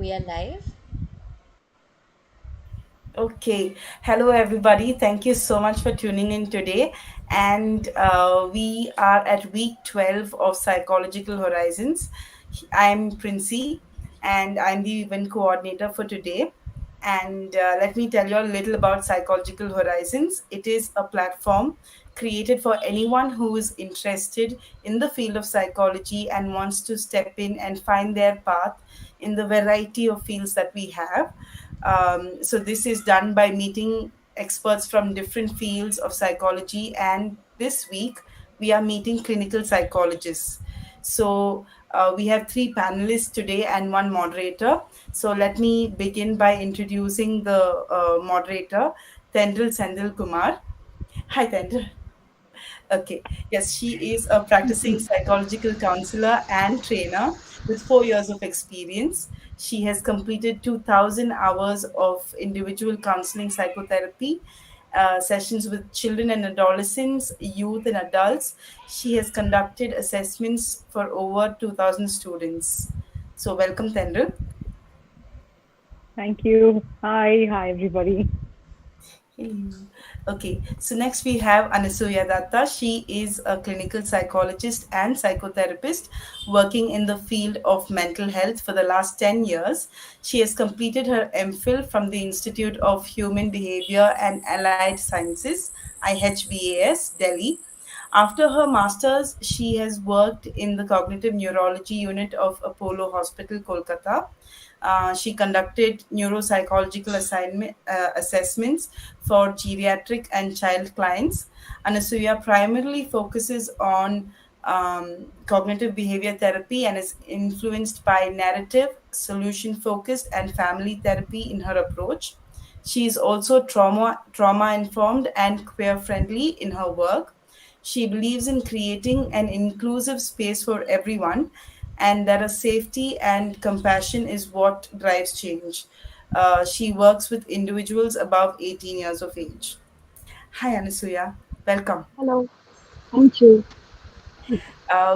We are live. Okay. Hello, everybody. Thank you so much for tuning in today. And we are at week 12 of Psychological Horizons. I'm Princey, and I'm the event coordinator for today. And let me tell you a little about Psychological Horizons. It is a platform created for anyone who is interested in the field of psychology and wants to step in and find their path in the variety of fields that we have. So this is done by meeting experts from different fields of psychology, and this week we are meeting clinical psychologists. So we have three panelists today and one moderator. So let me begin by introducing the moderator, Tendril Sendil Kumar. Hi, Tendril. Okay. Yes, she is a practicing psychological counselor and trainer with 4 years of experience. She has completed 2,000 hours of individual counseling psychotherapy sessions with children and adolescents, youth, and adults. She has conducted assessments for over 2,000 students. So, welcome, Tendril. Thank you. Hi, everybody. Hello. Okay, so next we have Anasuya Datta. She is a clinical psychologist and psychotherapist working in the field of mental health for the last 10 years. She has completed her MPhil from the Institute of Human Behavior and Allied Sciences, IHBAS, Delhi. After her master's, she has worked in the cognitive neurology unit of Apollo Hospital, Kolkata. She conducted neuropsychological assessments for geriatric and child clients. Anasuya primarily focuses on cognitive behavior therapy and is influenced by narrative, solution focused, and family therapy in her approach. She is also trauma informed and queer friendly in her work. She believes in creating an inclusive space for everyone, and that a safety and compassion is what drives change. She works with individuals above 18 years of age. Hi, Anasuya. Welcome. Hello. Thank you.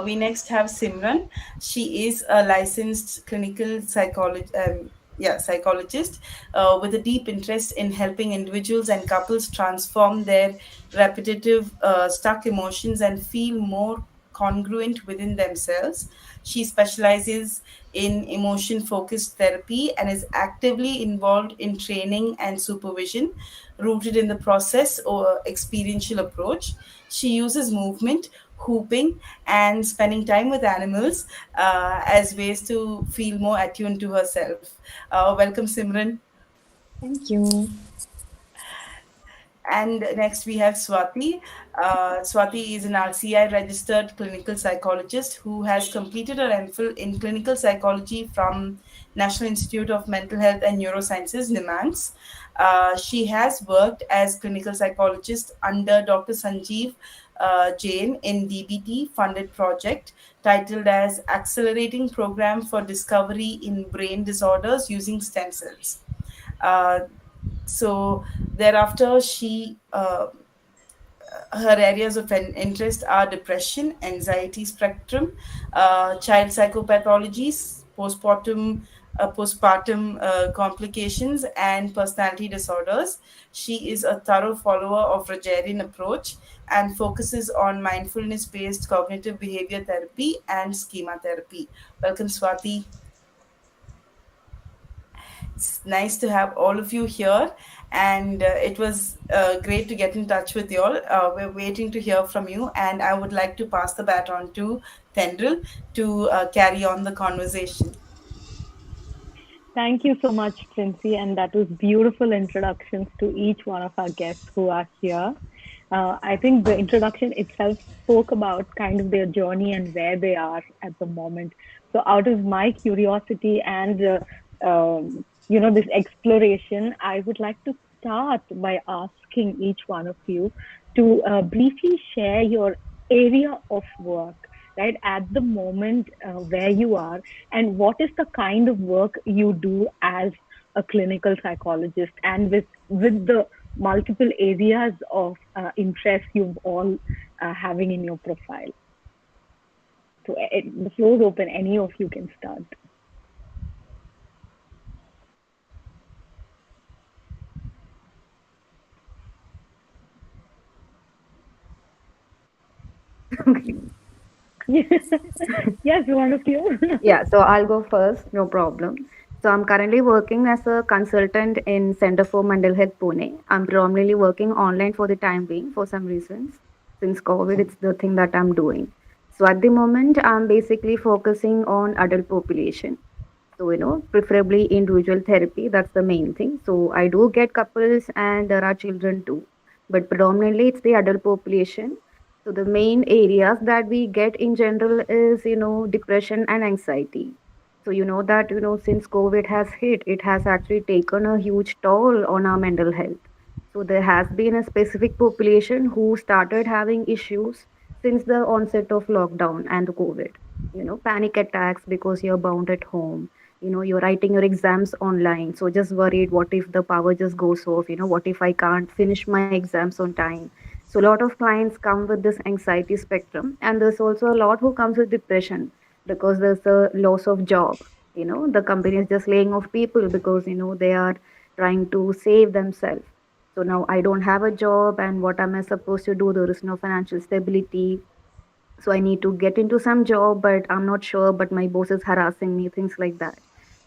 We next have Simran. She is a licensed clinical psychologist with a deep interest in helping individuals and couples transform their repetitive, stuck emotions and feel more congruent within themselves. She specializes in emotion focused therapy and is actively involved in training and supervision rooted in the process or experiential approach. She uses movement, hooping, and spending time with animals as ways to feel more attuned to herself. Welcome, Simran. Thank you. And next we have Swati. Swati is an RCI registered clinical psychologist who has completed her MPhil in clinical psychology from National Institute of Mental Health and Neurosciences, NIMANS. She has worked as clinical psychologist under Dr. Sanjeev Jain in DBT funded project titled as Accelerating Program for Discovery in Brain Disorders Using Stem Cells. Uh, so thereafter, her areas of interest are depression, anxiety spectrum, child psychopathologies, postpartum complications, and personality disorders. She is a thorough follower of Rogerian approach and focuses on mindfulness-based cognitive behavior therapy and schema therapy. Welcome, Swati. It's nice to have all of you here, and it was great to get in touch with you all. We're waiting to hear from you, and I would like to pass the baton to Tendril to carry on the conversation. Thank you so much, Princey. And that was beautiful introductions to each one of our guests who are here. I think the introduction itself spoke about kind of their journey and where they are at the moment. So, out of my curiosity and this exploration, I would like to start by asking each one of you to briefly share your area of work, right, at the moment where you are, and what is the kind of work you do as a clinical psychologist, and with the multiple areas of interest you've all having in your profile. So the floor is open. Any of you can start. Yes, one of you. Yeah, so I'll go first, no problem. So I'm currently working as a consultant in Center for Mental Health Pune. I'm predominantly working online for the time being for some reasons. Since COVID, it's the thing that I'm doing. So at the moment, I'm basically focusing on adult population. So, preferably individual therapy, that's the main thing. So I do get couples and there are children too. But predominantly it's the adult population. So the main areas that we get in general is, depression and anxiety. So you know that, since COVID has hit, it has actually taken a huge toll on our mental health. So there has been a specific population who started having issues since the onset of lockdown and the COVID. Panic attacks because you're bound at home. You're writing your exams online, so just worried, what if the power just goes off? What if I can't finish my exams on time? So a lot of clients come with this anxiety spectrum, and there's also a lot who comes with depression because there's a loss of job. The company is just laying off people because they are trying to save themselves. So now I don't have a job, and what am I supposed to do? There is no financial stability, so I need to get into some job, but I'm not sure, but my boss is harassing me, things like that.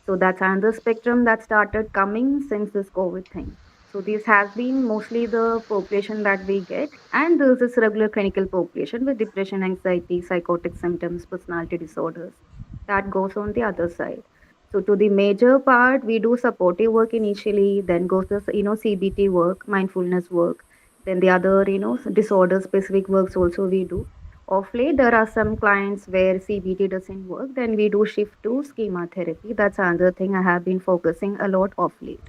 So that's another spectrum that started coming since this COVID thing. So this has been mostly the population that we get, and there's this regular clinical population with depression, anxiety, psychotic symptoms, personality disorders. That goes on the other side. So to the major part, we do supportive work initially, then goes the CBT work, mindfulness work, then the other disorder specific works also we do. Of late, there are some clients where CBT doesn't work, then we do shift to schema therapy. That's another thing I have been focusing a lot of late.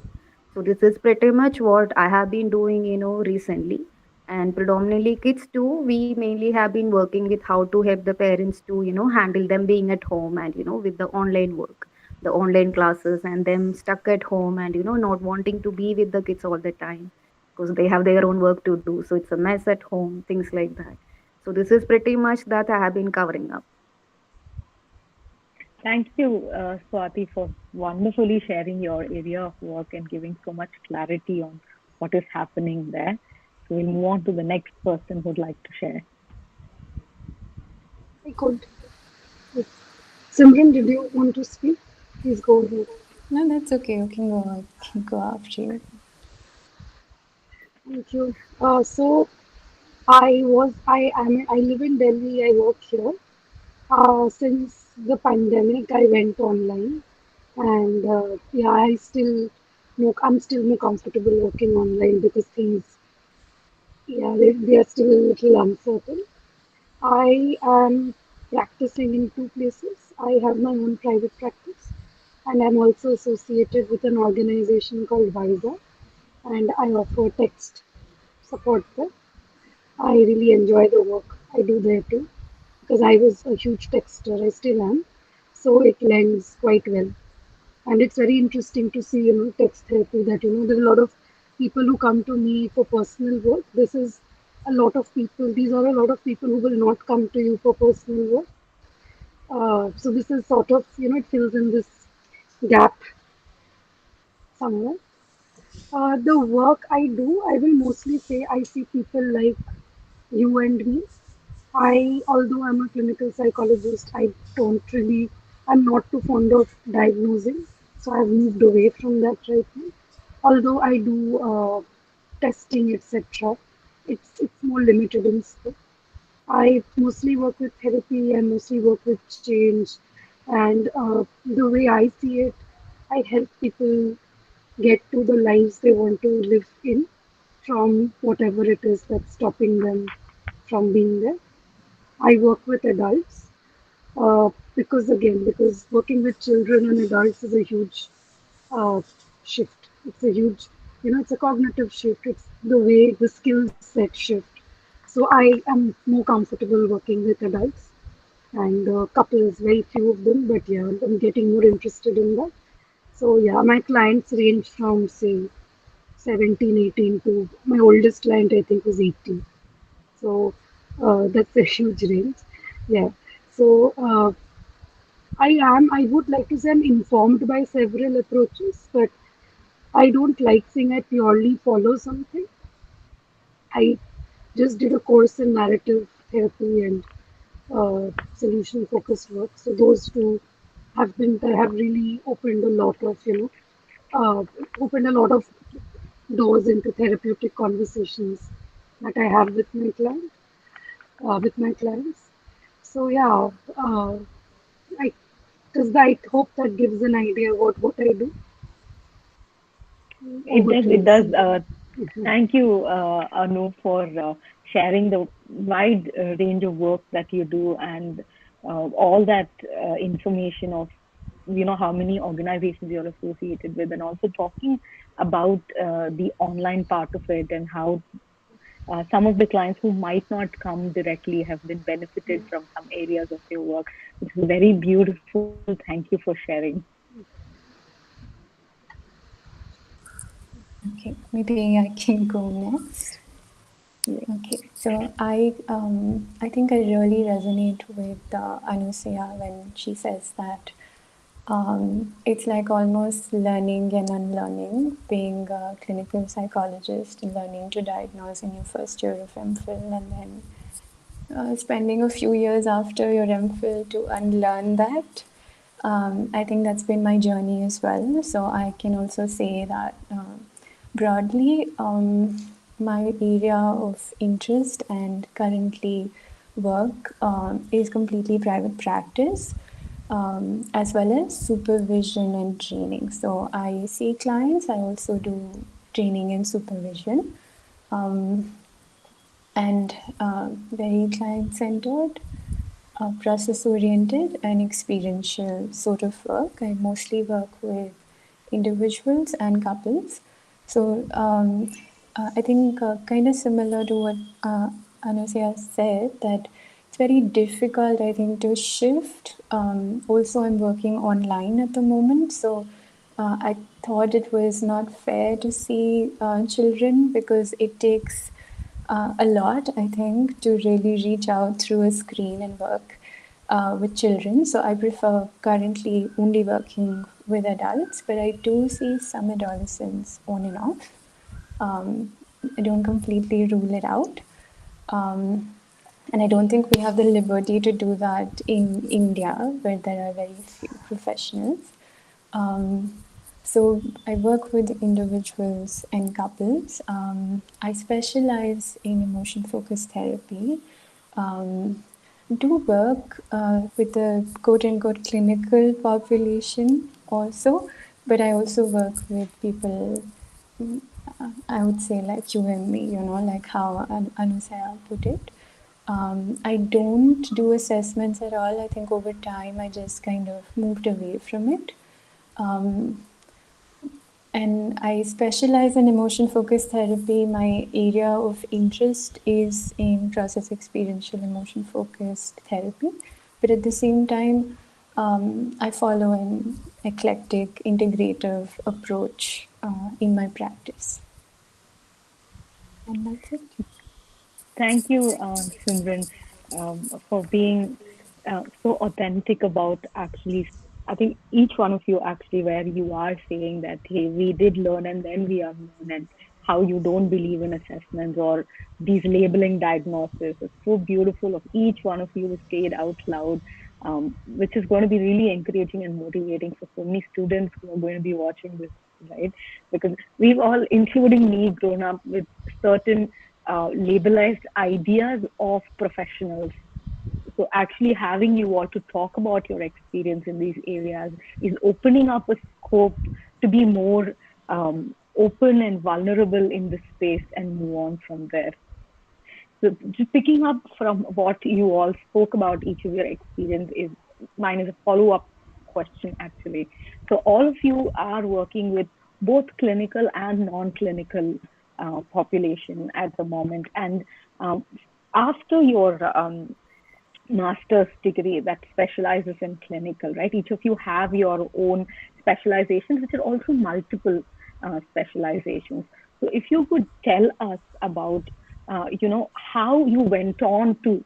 So this is pretty much what I have been doing, recently. And predominantly kids too, we mainly have been working with how to help the parents to, handle them being at home and, with the online work, the online classes and them stuck at home and, not wanting to be with the kids all the time because they have their own work to do. So it's a mess at home, things like that. So this is pretty much that I have been covering up. Thank you, Swati, for wonderfully sharing your area of work and giving so much clarity on what is happening there. So we'll move on to the next person who'd like to share. I could. Yes. Simran, did you want to speak? Please go ahead. No, that's okay. You can go, go after you. Thank you. I live in Delhi. I work here. Since the pandemic, I went online, and yeah, I'm still more comfortable working online because things, yeah, they are still a little uncertain. I am practicing in two places. I have my own private practice, and I'm also associated with an organization called Visa, and I offer text support there. I really enjoy the work I do there too, because I was a huge texter, I still am, so it lends quite well. And it's very interesting to see, text therapy that, there are a lot of people who come to me for personal work. These are a lot of people who will not come to you for personal work. So this is sort of, it fills in this gap somewhere. The work I do, I will mostly say I see people like you and me. Although I'm a clinical psychologist, I'm not too fond of diagnosing, so I've moved away from that right now. Although I do testing, etc., it's more limited in scope. I mostly work with therapy and mostly work with change, and the way I see it, I help people get to the lives they want to live in from whatever it is that's stopping them from being there. I work with adults because working with children and adults is a huge uh, shift. It's a huge, it's a cognitive shift. It's the way the skill set shift. So I am more comfortable working with adults and couples, very few of them, but yeah, I'm getting more interested in that. So yeah, my clients range from say 17, 18 to my oldest client I think was 18. So that's a huge range. Yeah. So I would like to say I'm informed by several approaches, but I don't like saying I purely follow something. I just did a course in narrative therapy and solution focused work. So those two have really opened a lot of opened a lot of doors into therapeutic conversations that I have with my clients. So yeah, I I hope that gives an idea about what I do. It Over does. to It you, does. Simran. Thank you, Anu, for sharing the wide range of work that you do and all that information of how many organizations you're associated with, and also talking about the online part of it and how some of the clients who might not come directly have been benefited from some areas of your work, which is very beautiful. Thank you for sharing. Okay, maybe I can go next. Yeah. Okay, so I think I really resonate with Anusia when she says that it's like almost learning and unlearning, being a clinical psychologist, learning to diagnose in your first year of MPhil, and then spending a few years after your MPhil to unlearn that. I think that's been my journey as well. So I can also say that broadly, my area of interest and currently work is completely private practice. As well as supervision and training. So I see clients, I also do training and supervision. Um, and very client centered, process oriented, and experiential sort of work. I mostly work with individuals and couples. So I think kind of similar to what Anusia said, that it's very difficult, I think, to shift. Also, I'm working online at the moment, so I thought it was not fair to see children because it takes a lot, I think, to really reach out through a screen and work with children. So I prefer currently only working with adults, but I do see some adolescents on and off. I don't completely rule it out. Um, and I don't think we have the liberty to do that in India, where there are very few professionals. Um, so I work with individuals and couples. I specialize in emotion focused therapy. Um, do work with the quote unquote clinical population also, but I also work with people, I would say, like you and me, like how Anusaya put it. I don't do assessments at all. I think over time I just kind of moved away from it. Um, and I specialize in emotion focused therapy. My area of interest is in process experiential emotion focused therapy. But at the same time, I follow an eclectic, integrative approach in my practice. And that's it. Thank you, Simran, for being so authentic about actually. I think each one of you actually, where you are saying that, hey, we did learn and then we unlearn, and how you don't believe in assessments or these labeling diagnoses. It's so beautiful of each one of you to say it out loud, which is going to be really encouraging and motivating for so many students who are going to be watching this, right? Because we've all, including me, grown up with certain labelized ideas of professionals. So actually having you all to talk about your experience in these areas is opening up a scope to be more open and vulnerable in the space and move on from there. So just picking up from what you all spoke about, each of your experience, is mine is a follow-up question actually. So all of you are working with both clinical and non-clinical population at the moment, and um, after your master's degree that specializes in clinical, right? Each of you have your own specializations, which are also multiple specializations. So if you could tell us about, how you went on to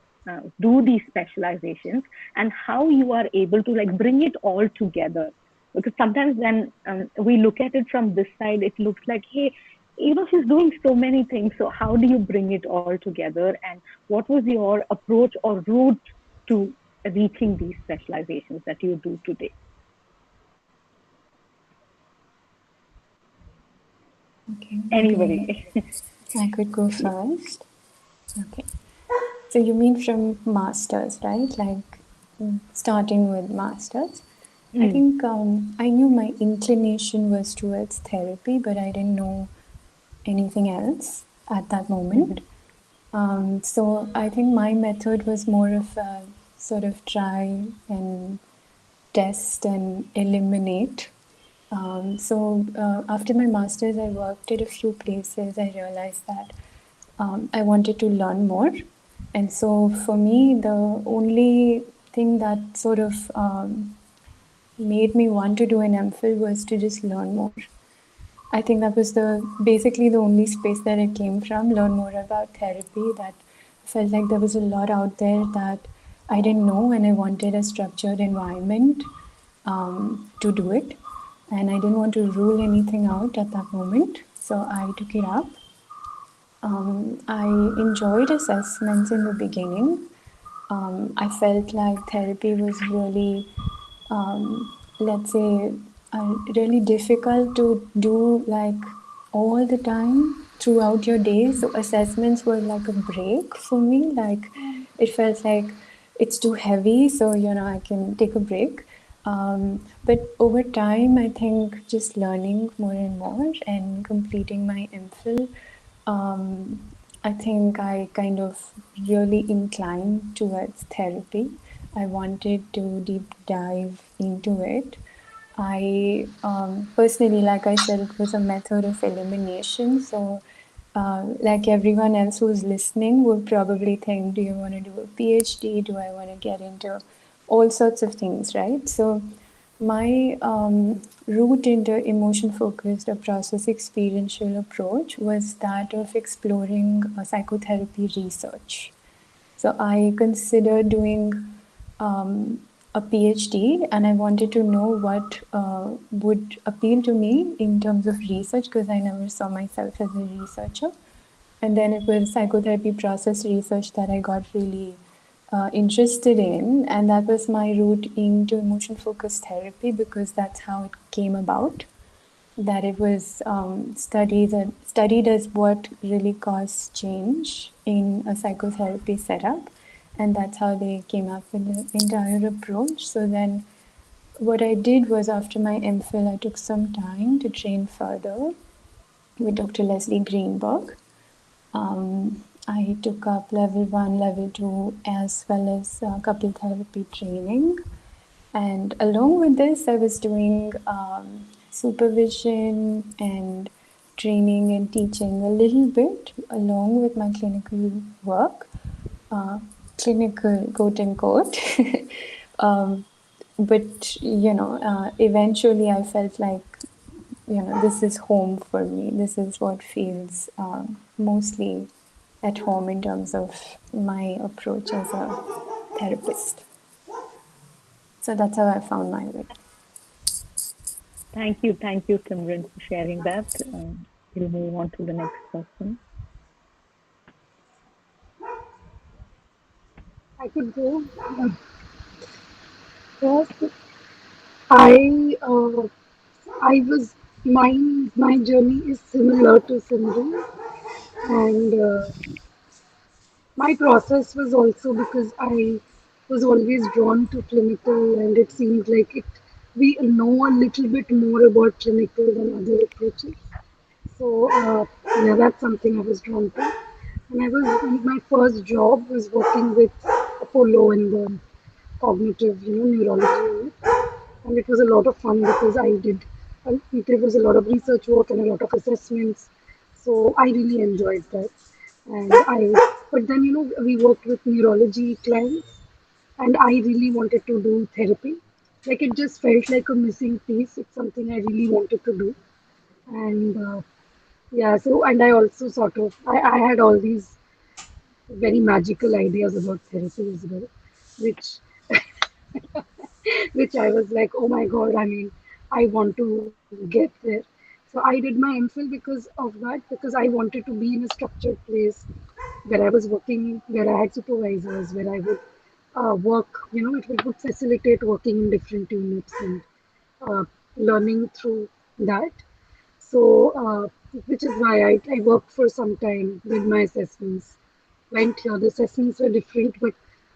do these specializations and how you are able to like bring it all together. Because sometimes when we look at it from this side, it looks like, hey, She's doing so many things. So how do you bring it all together? And what was your approach or route to reaching these specializations that you do today? Okay, maybe Anybody? I could go first. Okay. So you mean from masters, right? Like starting with masters. I Mm, think I knew my inclination was towards therapy, but I didn't know anything else at that moment. mhm, So I think my method was more of a sort of try and test and eliminate. So after my master's, I worked at a few places. I realized that I wanted to learn more. And so for me, the only thing that sort of made me want to do an MPhil was to just learn more. I think that was the basically the only space that it came from. Learn more about therapy. That felt like there was a lot out there that I didn't know, and I wanted a structured environment to do it. And I didn't want to rule anything out at that moment, so I took it up. I enjoyed assessments in the beginning. I felt like therapy was really, let's say, really difficult to do like all the time throughout your day. So assessments were like a break for me. Like it felt like it's too heavy, so I can take a break. But over time, I think just learning more and more and completing my MPhil, um, I think I kind of really inclined towards therapy. I wanted to deep dive into it. I personally, like I said, it was a method of elimination. So, like everyone else who's listening, would probably think, do you want to do a PhD? Do I want to get into all sorts of things, right? So, my route into emotion focused or process experiential approach was that of exploring psychotherapy research. So I considered doing a PhD, and I wanted to know what would appeal to me in terms of research because I never saw myself as a researcher. And then it was psychotherapy process research that I got really interested in, and that was my route into emotion focused therapy because that's how it came about. That it was studied as what really caused change in a psychotherapy setup, and that's how they came up with the entire approach. So then, what I did was after my MPhil, I took some time to train further with Dr. Leslie Greenberg. I took up level 1, level 2, as well as couple therapy training. And along with this, I was doing supervision and training and teaching a little bit along with my clinical work, clinical quote unquote. um, but eventually I felt like this is home for me. This is what feels mostly at home in terms of my approach as a therapist. So that's how I found my way. thank you, Simran, for sharing that. We'll move on to the next person. I could go first. I I was my journey is similar to Simran, and my process was also because I was always drawn to clinical, and it seemed like it we know a little bit more about clinical than other approaches. So yeah, that's something I was drawn to. And my first job was working with Apollo in the cognitive, neurology unit, and it was a lot of fun because there was a lot of research work and a lot of assessments, so I really enjoyed that. And but then we worked with neurology clients, and I really wanted to do therapy. Like it just felt like a missing piece. It's something I really wanted to do, and yeah. So and I also I had all these very magical ideas about therapy as well, which which I was like, oh my God, I mean, I want to get there. So So I did my MPhil because of that, because I wanted to be in a structured place where I was working, where I had supervisors, where I would work. It would facilitate working in different units and uh, learning through that. So, which is why I worked for some time, did my assessments, went here. The assessments were different, but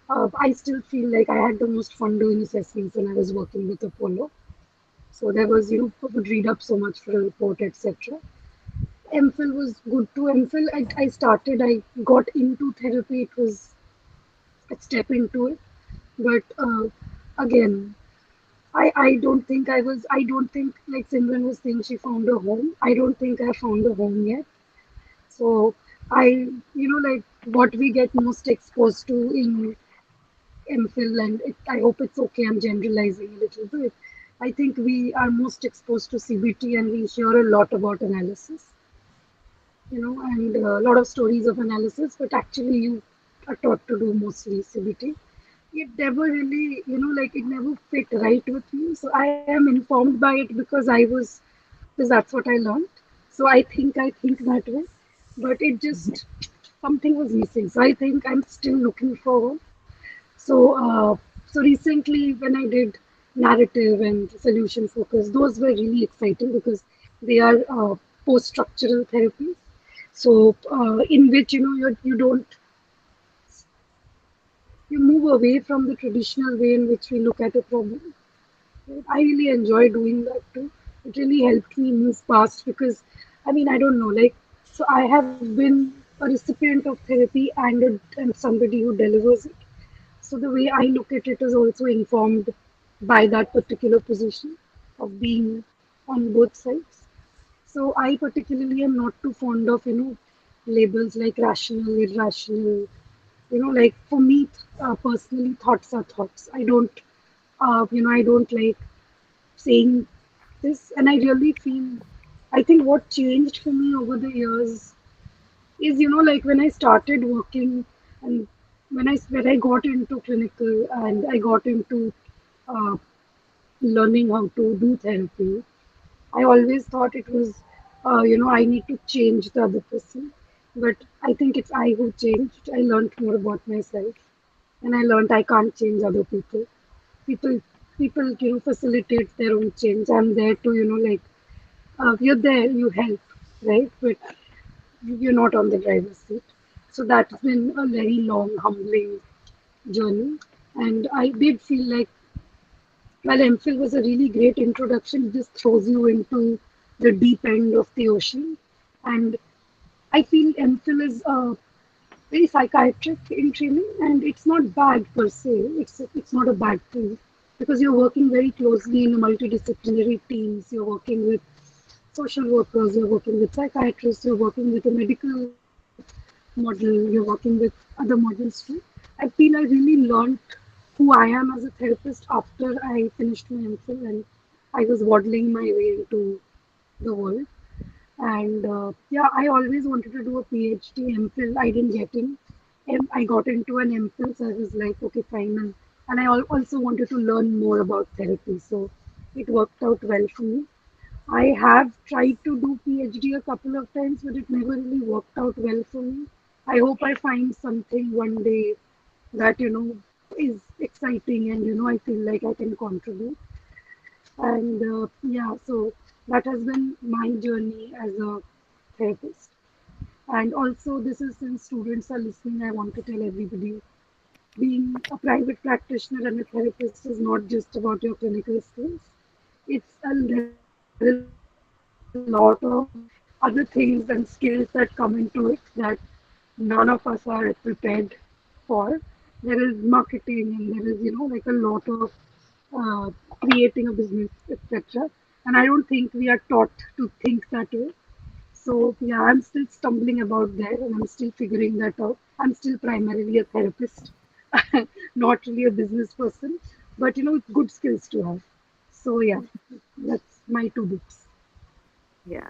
I still feel like I had the most fun doing assessments when I was working with Apollo. So there was, I would read up so much for a report, etc. MPhil was good too. MPhil, I started, I got into therapy. It was a step into it. But again, I don't think, like Simran was saying, she found a home. I don't think I found a home yet. So like what we get most exposed to in MPhil, and I hope it's okay, I'm generalizing a little bit. I think we are most exposed to CBT and we hear a lot about analysis, and a lot of stories of analysis, but actually you are taught to do mostly CBT. It never really, like it never fit right with me. So I am informed by it because that's what I learned. So I think that way, but it just something was missing. So I think I'm still looking forward. So, so recently when I did narrative and solution focus, those were really exciting because they are post-structural therapies. So, in which you don't you move away from the traditional way in which we look at a problem. Right? I really enjoy doing that too. It really helped me move past because, I mean, I don't know, like, so I have been a recipient of therapy and somebody who delivers it. So the way I look at it is also informed by that particular position of being on both sides. So I particularly am not too fond of, labels like rational, irrational. Like for me, personally, thoughts are thoughts. I don't like saying this, and I really feel. I think what changed for me over the years is, like when I started working and when I got into clinical and I got into uh, learning how to do therapy, I always thought it was, I need to change the other person. But I think it's I who changed. I learned more about myself, and I learned I can't change other people. People, people, facilitate their own change. I'm there to, like, you're there, you help, right? But you're not on the driver's seat. So that's been a very long, humbling journey. And I did feel like, while MPhil was a really great introduction, it just throws you into the deep end of the ocean. And I feel MPhil is very psychiatric in training, and it's not bad per se. It's not a bad thing because you're working very closely in a multidisciplinary teams. You're working with social workers, you're working with psychiatrists, you're working with a medical model, you're working with other models too. I feel I really learned who I am as a therapist after I finished my MPhil and I was waddling my way into the world. And yeah, I always wanted to do a PhD MPhil. I didn't get in. I got into an MPhil, so I was like, okay, fine. And I also wanted to learn more about therapy, so it worked out well for me. I have tried to do PhD a couple of times, but it never really worked out well for me. I hope I find something one day that is exciting and I feel like I can contribute. And yeah, so that has been my journey as a therapist. And also, this is since students are listening, I want to tell everybody being a private practitioner and a therapist is not just about your clinical skills. There is a lot of other things and skills that come into it that none of us are prepared for. There is marketing and there is, like a lot of creating a business, etc. And I don't think we are taught to think that way. So yeah, I'm still stumbling about there and I'm still figuring that out. I'm still primarily a therapist, not really a business person, but it's good skills to have. So yeah, that's my two books. Yeah.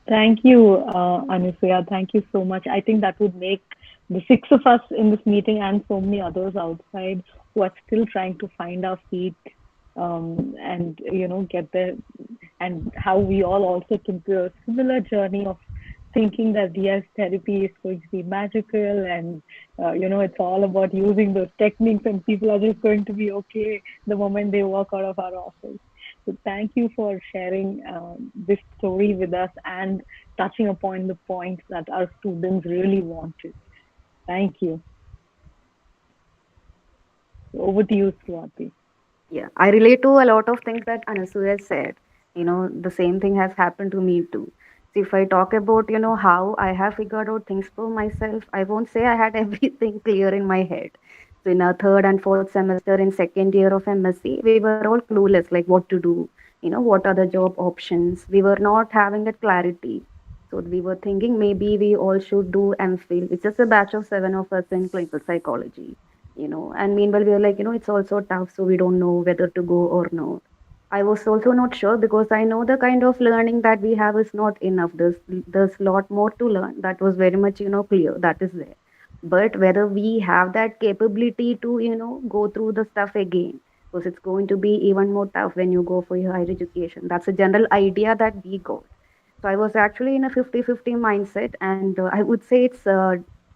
Thank you, Anusuya. Thank you so much. I think that would make the six of us in this meeting and so many others outside who are still trying to find our feet, and get there, and how we all also took the similar journey of thinking that yes, therapy is going to be magical, and it's all about using those techniques, and people are just going to be okay the moment they walk out of our office. So thank you for sharing this story with us and touching upon the points that our students really wanted. Thank you. Over to you, Swati. Yeah, I relate to a lot of things that Anasuya said. The same thing has happened to me too. So if I talk about, how I have figured out things for myself, I won't say I had everything clear in my head. So in our third and fourth semester in second year of MSc, we were all clueless, like what to do, what are the job options. We were not having that clarity. So we were thinking maybe we all should do MPhil. It's just a batch of seven of us in clinical psychology, and meanwhile we are like, it's also tough, so we don't know whether to go or not. I was also not sure because I know the kind of learning that we have is not enough. There's a lot more to learn. That was very much, clear. That is there. But whether we have that capability to, go through the stuff again, because it's going to be even more tough when you go for your higher education. That's a general idea that we got. So I was actually in a 50-50 mindset, and I would say it's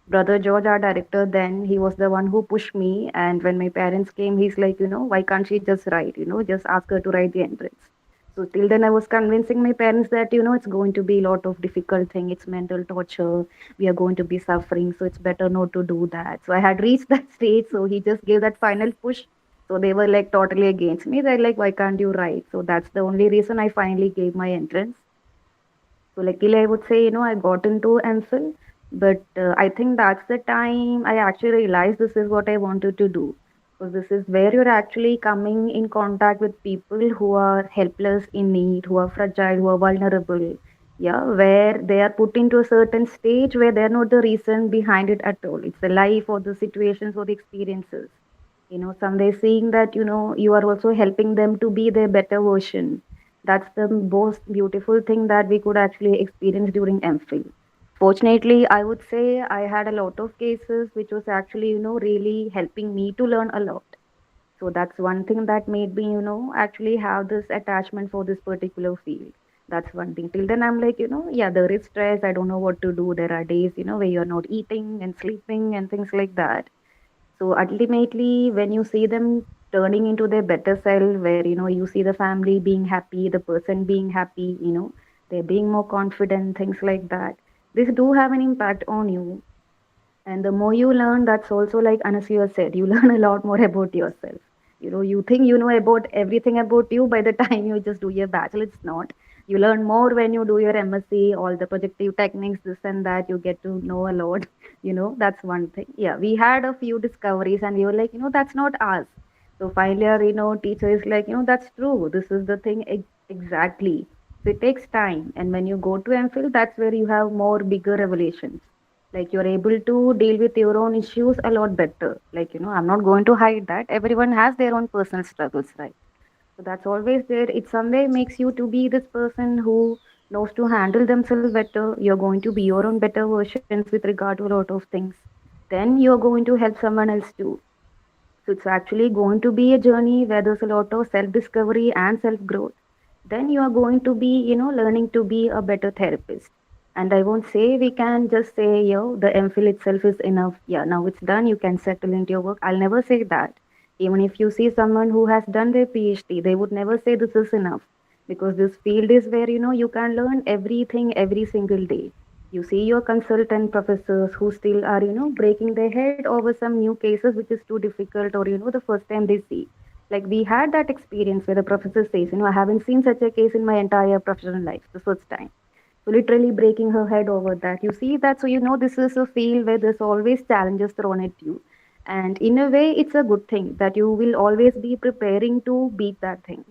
Brother George, our director, then he was the one who pushed me. And when my parents came, he's like, why can't she just write? Just ask her to write the entrance. So till then, I was convincing my parents that it's going to be a lot of difficult thing. It's mental torture. We are going to be suffering, so it's better not to do that. So I had reached that stage. So he just gave that final push. So they were like totally against me. They're like, why can't you write? So that's the only reason I finally gave my entrance. So luckily, I would say, I got into MPhil, but I think that's the time I actually realized this is what I wanted to do. Because this is where you're actually coming in contact with people who are helpless in need, who are fragile, who are vulnerable. Yeah, where they are put into a certain stage where they're not the reason behind it at all. It's the life or the situations or the experiences. Someday seeing that, you are also helping them to be their better version. That's the most beautiful thing that we could actually experience during MPhil. Fortunately, I would say I had a lot of cases which was actually, really helping me to learn a lot. So that's one thing that made me, actually have this attachment for this particular field. That's one thing. Till then, I'm like, yeah, there is stress. I don't know what to do. There are days, where you're not eating and sleeping and things like that. So ultimately, when you see them turning into their better self, where you see the family being happy, the person being happy, they're being more confident, things like that. This do have an impact on you. And the more you learn, that's also like Anasia said, you learn a lot more about yourself. You think you know about everything about you by the time you just do your bachelor. It's not. You learn more when you do your MSc, all the projective techniques, this and that. You get to know a lot. That's one thing. Yeah, we had a few discoveries and we were like, that's not us. So finally, our, teacher is like, that's true. This is the thing exactly. So it takes time. And when you go to MPhil, that's where you have more bigger revelations, like you're able to deal with your own issues a lot better. Like, I'm not going to hide that everyone has their own personal struggles, right? So that's always there. It some way makes you to be this person who knows to handle themselves better. You're going to be your own better versions with regard to a lot of things. Then you're going to help someone else too. So it's actually going to be a journey where there's a lot of self discovery and self growth. Then you are going to be, learning to be a better therapist. And I won't say we can just say, the MPhil itself is enough. Yeah, now it's done. You can settle into your work. I'll never say that. Even if you see someone who has done their PhD, they would never say this is enough, because this field is where, you can learn everything every single day. You see your consultant professors who still are, breaking their head over some new cases which is too difficult, or, the first time they see. Like we had that experience where the professor says, I haven't seen such a case in my entire professional life, the first time. So literally breaking her head over that. You see that, so this is a field where there's always challenges thrown at you. And in a way, it's a good thing that you will always be preparing to beat that thing,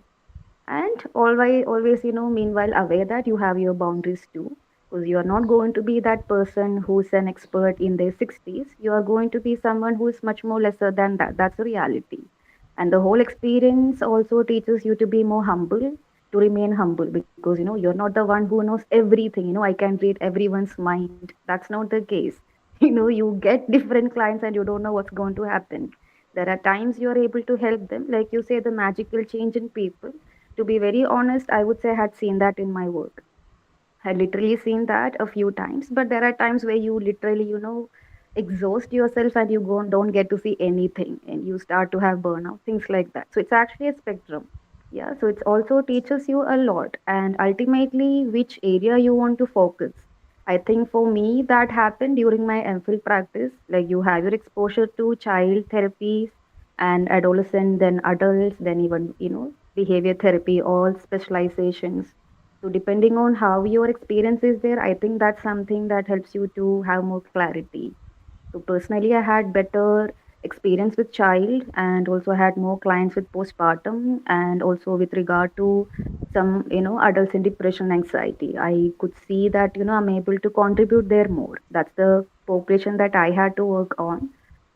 and always meanwhile aware that you have your boundaries too, because you are not going to be that person who's an expert in their 60s. You are going to be someone who is much more lesser than that. That's a reality. And the whole experience also teaches you to be more humble, to remain humble, because you're not the one who knows everything. I can read everyone's mind. That's not the case. You get different clients and you don't know what's going to happen. There are times you are able to help them, like you say, the magical change in people. To be very honest, I would say I had seen that in my work. I literally seen that a few times, but there are times where you literally, exhaust yourself and you go and don't get to see anything and you start to have burnout, things like that. So it's actually a spectrum. Yeah, so it also teaches you a lot and ultimately which area you want to focus. I think for me that happened during my MPhil practice. Like you have your exposure to child therapies and adolescent, then adults, then even, behavior therapy, all specializations. So depending on how your experience is there, I think that's something that helps you to have more clarity. So personally, I had better experience with child and also had more clients with postpartum and also with regard to some, adults in depression, anxiety. I could see that, I'm able to contribute there more. That's the population that I had to work on.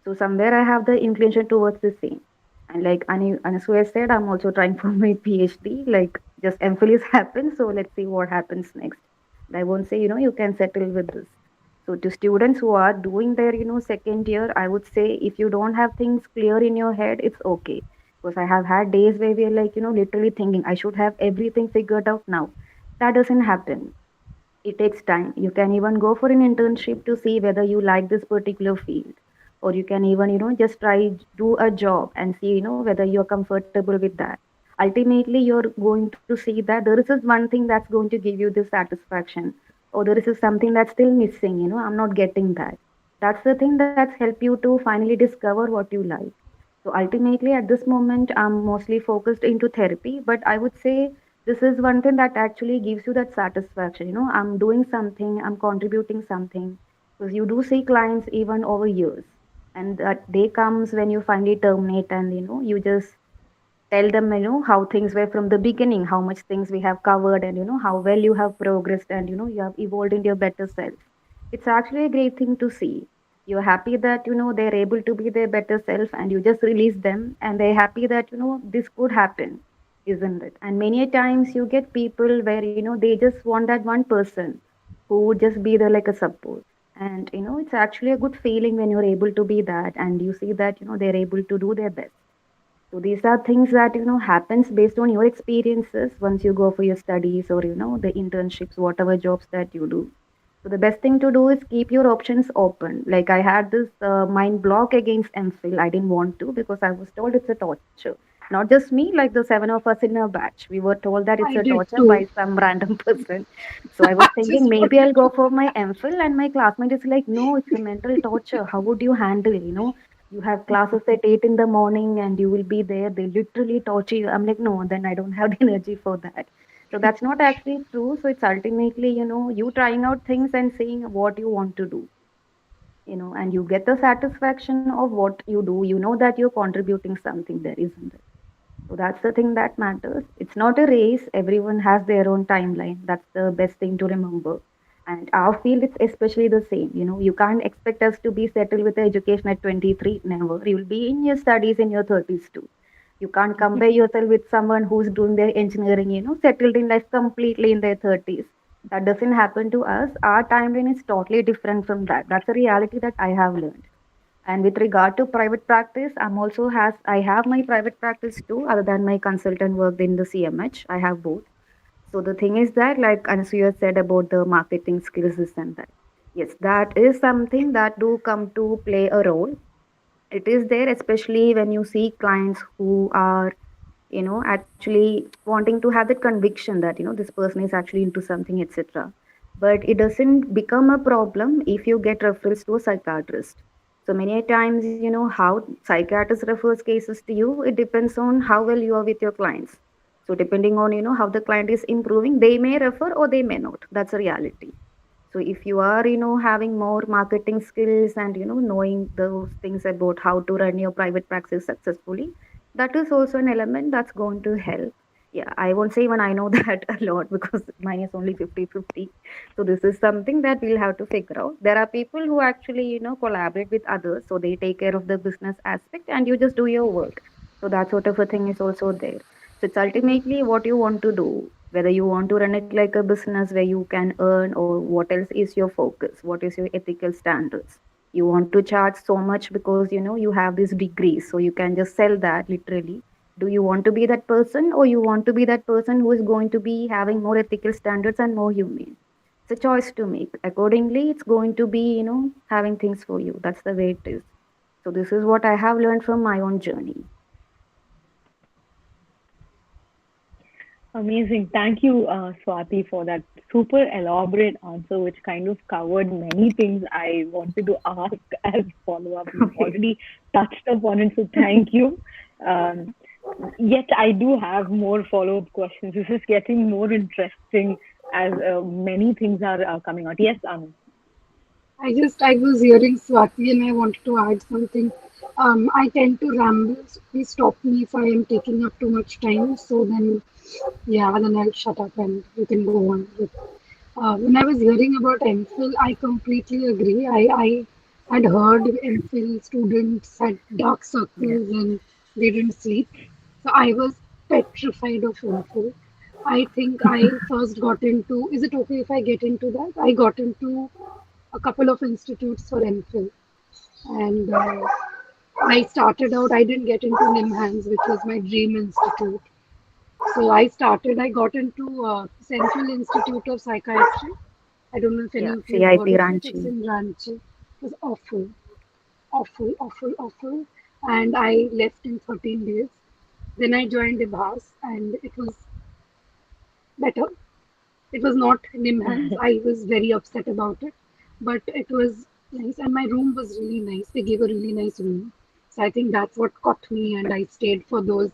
So somewhere I have the inclination towards the same. And like Anasuya said, I'm also trying for my PhD. Like just MPhil is happened, so let's see what happens next. I won't say, you can settle with this. So to students who are doing their, second year, I would say if you don't have things clear in your head, it's okay. Because I have had days where we're like, literally thinking I should have everything figured out now. That doesn't happen. It takes time. You can even go for an internship to see whether you like this particular field. Or you can even, just try do a job and see, whether you're comfortable with that. Ultimately, you're going to see that there is this one thing that's going to give you this satisfaction or there is this something that's still missing, I'm not getting that. That's the thing that's helped you to finally discover what you like. So ultimately at this moment I'm mostly focused into therapy, but I would say this is one thing that actually gives you that satisfaction, I'm doing something, I'm contributing something, because you do see clients even over years, and that day comes when you finally terminate and you just tell them how things were from the beginning, how much things we have covered, and how well you have progressed and you have evolved into your better self. It's actually a great thing to see. You're happy that they're able to be their better self and you just release them and they're happy that this could happen, isn't it? And many a times you get people where they just want that one person who would just be there like a support. And it's actually a good feeling when you're able to be that and you see that they're able to do their best. So these are things that happens based on your experiences once you go for your studies or the internships, whatever jobs that you do. So the best thing to do is keep your options open. Like I had this mind block against MPhil. I didn't want to because I was told it's a torture. Not just me, like the seven of us in a batch. We were told that it's I a did torture too. by some random person. So I was thinking Just maybe wanted I'll go to. for my MPhil, and my classmate is like, no, it's a mental torture. How would you handle? You have classes at 8 in the morning and you will be there. They literally torture you. I'm like, no, then I don't have the energy for that. So that's not actually true. So it's ultimately, you trying out things and seeing what you want to do, and you get the satisfaction of what you do. You know that you're contributing something there, isn't it? So that's the thing that matters. It's not a race. Everyone has their own timeline. That's the best thing to remember. And our field is especially the same. You can't expect us to be settled with education at 23. Never. You'll be in your studies in your 30s too. You can't compare yourself with someone who's doing their engineering, settled in life completely in their 30s. That doesn't happen to us. Our timeline is totally different from that. That's a reality that I have learned. And with regard to private practice, I have my private practice too, other than my consultant work in the CMH. I have both. So the thing is that, like Anasuya said about the marketing skills, this and that. Yes, that is something that do come to play a role. It is there, especially when you see clients who are actually wanting to have that conviction that this person is actually into something, etc. But it doesn't become a problem if you get referrals to a psychiatrist. So many times how psychiatrist refers cases to you, it depends on how well you are with your clients. So depending on how the client is improving, they may refer or they may not. That's a reality. So if you are, having more marketing skills and, knowing those things about how to run your private practice successfully, that is also an element that's going to help. Yeah, I won't say even I know that a lot because mine is only 50-50. So this is something that we'll have to figure out. There are people who actually, collaborate with others. So they take care of the business aspect and you just do your work. So that sort of a thing is also there. So it's ultimately what you want to do, whether you want to run it like a business where you can earn, or what else is your focus, what is your ethical standards. You want to charge so much because you have this degree, so you can just sell that literally, Do you want to be that person, or you want to be that person who is going to be having more ethical standards and more humane? It's a choice to make. Accordingly, it's going to be, having things for you. That's the way it is. So this is what I have learned from my own journey. Amazing. Thank you, Swati, for that super elaborate answer, which kind of covered many things I wanted to ask as follow up. You've Okay. already touched upon it, so thank you. Um, Yet I do have more follow up questions. This is getting more interesting as many things are coming out. Yes, Anu. I was hearing Swati and I wanted to add something. I tend to ramble. So please stop me if I am taking up too much time. So then, yeah, then I'll shut up and you can go on. When I was hearing about MPhil, I completely agree. I had heard MPhil students had dark Yes. circles and they didn't sleep. So I was petrified of MPhil. I think I first got into, is it okay if I get into that? I got into a couple of institutes for MPhil. And I started out, I didn't get into NIMHANS, which was my dream institute. So I got into Central Institute of Psychiatry. I don't know if any Yeah, of you have heard CIP of it. It's Ranchi. in Ranchi. It was awful, awful, awful, awful. And I left in 13 days. Then I joined IBHAS and it was better. It was not NIMHANS. I was very upset about it, but it was nice, and my room was really nice. They gave a really nice room, so I think that's what caught me, and I stayed for those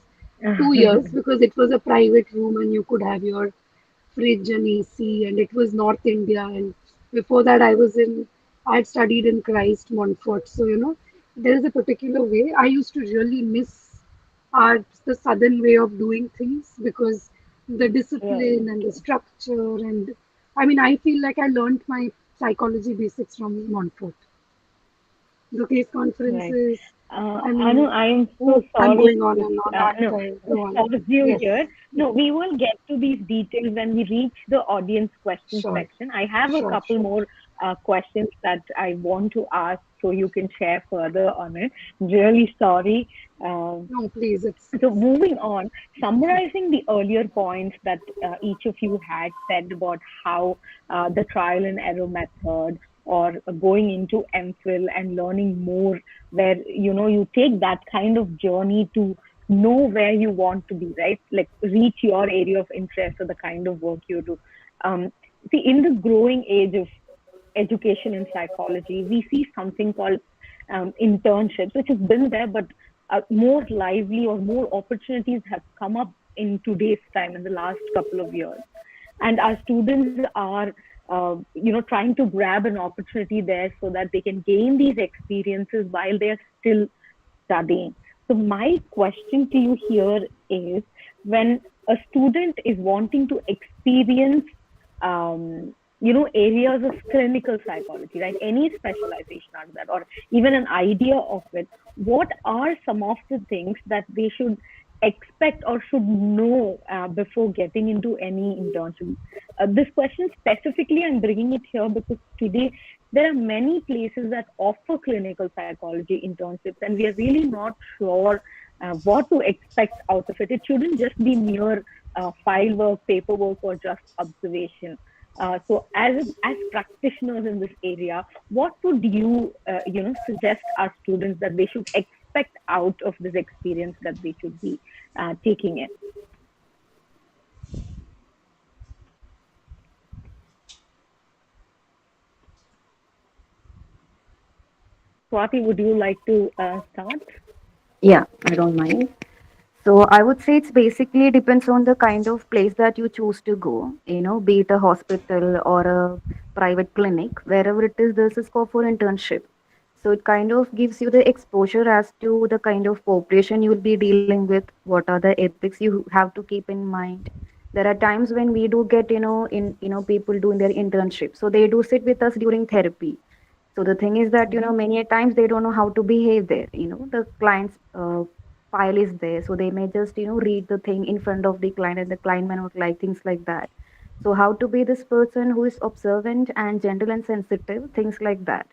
2 years because it was a private room and you could have your fridge and AC, and it was North India. And before that, I had studied in Christ Montfort, so there is a particular way. I used to really miss the southern way of doing things because the Right. discipline and the structure, and I mean, I feel like I learned my psychology basics from Montfort. The case Right. conferences. I Anu, mean, I am so oh, I'm sorry going on to and on, aren't no, I? Go on. pause you Yes, here. No, we will get to these details when we reach the audience questions sure, section. I have a sure, couple sure. more questions that I want to ask so you can share further on it. Really sorry. Um, No, please, so moving on, summarizing the earlier points that each of you had said about how the trial and error method or going into MPhil and learning more, where you take that kind of journey to know where you want to be, right? Like reach your area of interest or the kind of work you do. Um, See, in the growing age of education in psychology, we see something called internships, which has been there, but more lively or more opportunities have come up in today's time in the last couple of years. And our students are, trying to grab an opportunity there so that they can gain these experiences while they're still studying. So my question to you here is, when a student is wanting to experience, areas of clinical psychology, right? Any specialization out of that, or even an idea of it, what are some of the things that they should expect or should know before getting into any internship? This question specifically, I'm bringing it here because today there are many places that offer clinical psychology internships, and we are really not sure what to expect out of it. It shouldn't just be mere file work, paperwork, or just observation. So, as practitioners in this area, what would you suggest our students that they should expect out of this experience that they should be taking in? Swati, would you like to start? Yeah, I don't mind. So I would say it's basically depends on the kind of place that you choose to go, be it a hospital or a private clinic, wherever it is, there's a scope for internship. So it kind of gives you the exposure as to the kind of population you'll be dealing with, what are the ethics you have to keep in mind. There are times when we do get, people doing their internship. So they do sit with us during therapy. So the thing is that, Mm-hmm. many a times they don't know how to behave there. The client's file is there. So they may just, read the thing in front of the client and the client may not like things like that. So how to be this person who is observant and gentle and sensitive, things like that.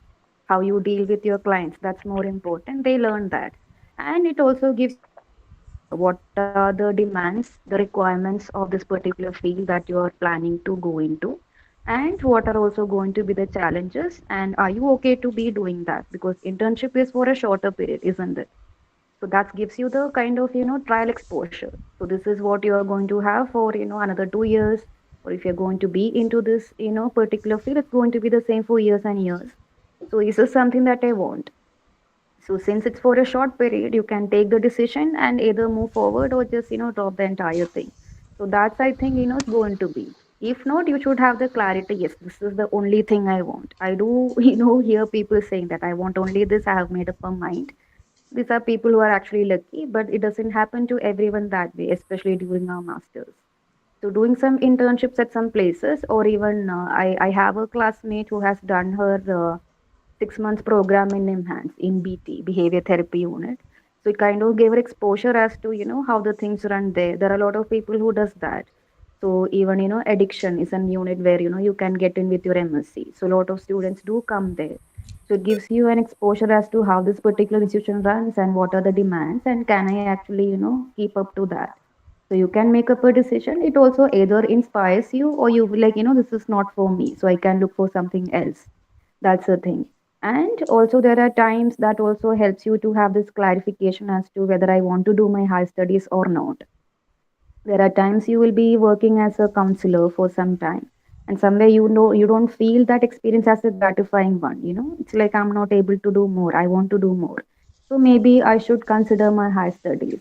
How you deal with your clients, that's more important. They learn that. And it also gives you the exposure What are the demands, the requirements of this particular field that you are planning to go into, and what are also going to be the challenges, and are you okay to be doing that? Because internship is for a shorter period, isn't it? So that gives you the kind of, trial exposure. So this is what you are going to have for, another 2 years. Or if you're going to be into this, particular field, it's going to be the same for years and years. So this is something that I want. So since it's for a short period, you can take the decision and either move forward or just, drop the entire thing. So that's, I think, it's going to be. If not, you should have the clarity. Yes, this is the only thing I want. I do, hear people saying that I want only this. I have made up my mind. These are people who are actually lucky, but it doesn't happen to everyone that way, especially during our masters. So doing some internships at some places, or even I have a classmate who has done her 6 months program in enhance in BT behavior therapy unit. So it kind of gave her exposure as to how the things run there. There are a lot of people who does that. So even addiction is an unit where you can get in with your MSc. So a lot of students do come there. So it gives you an exposure as to how this particular institution runs and what are the demands and can I actually keep up to that. So you can make up a decision. It also either inspires you or you will like this is not for me. So I can look for something else. That's the thing. And also, there are times that also helps you to have this clarification as to whether I want to do my high studies or not. There are times you will be working as a counselor for some time, and somewhere you don't feel that experience as a gratifying one. It's like I'm not able to do more. I want to do more. So maybe I should consider my high studies.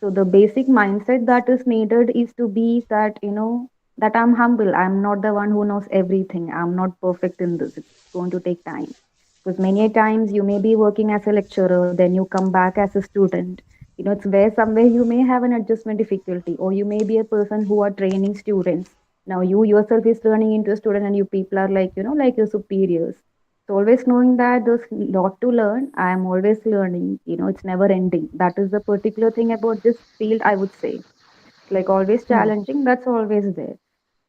So the basic mindset that is needed is to be that, that I'm humble. I'm not the one who knows everything. I'm not perfect in this. It's going to take time. Because many a times you may be working as a lecturer, then you come back as a student. It's where somewhere you may have an adjustment difficulty, or you may be a person who are training students. Now you yourself is turning into a student and you people are like, like your superiors. So always knowing that there's lot to learn. I am always learning. It's never ending. That is the particular thing about this field, I would say. Like always Hmm. challenging, that's always there.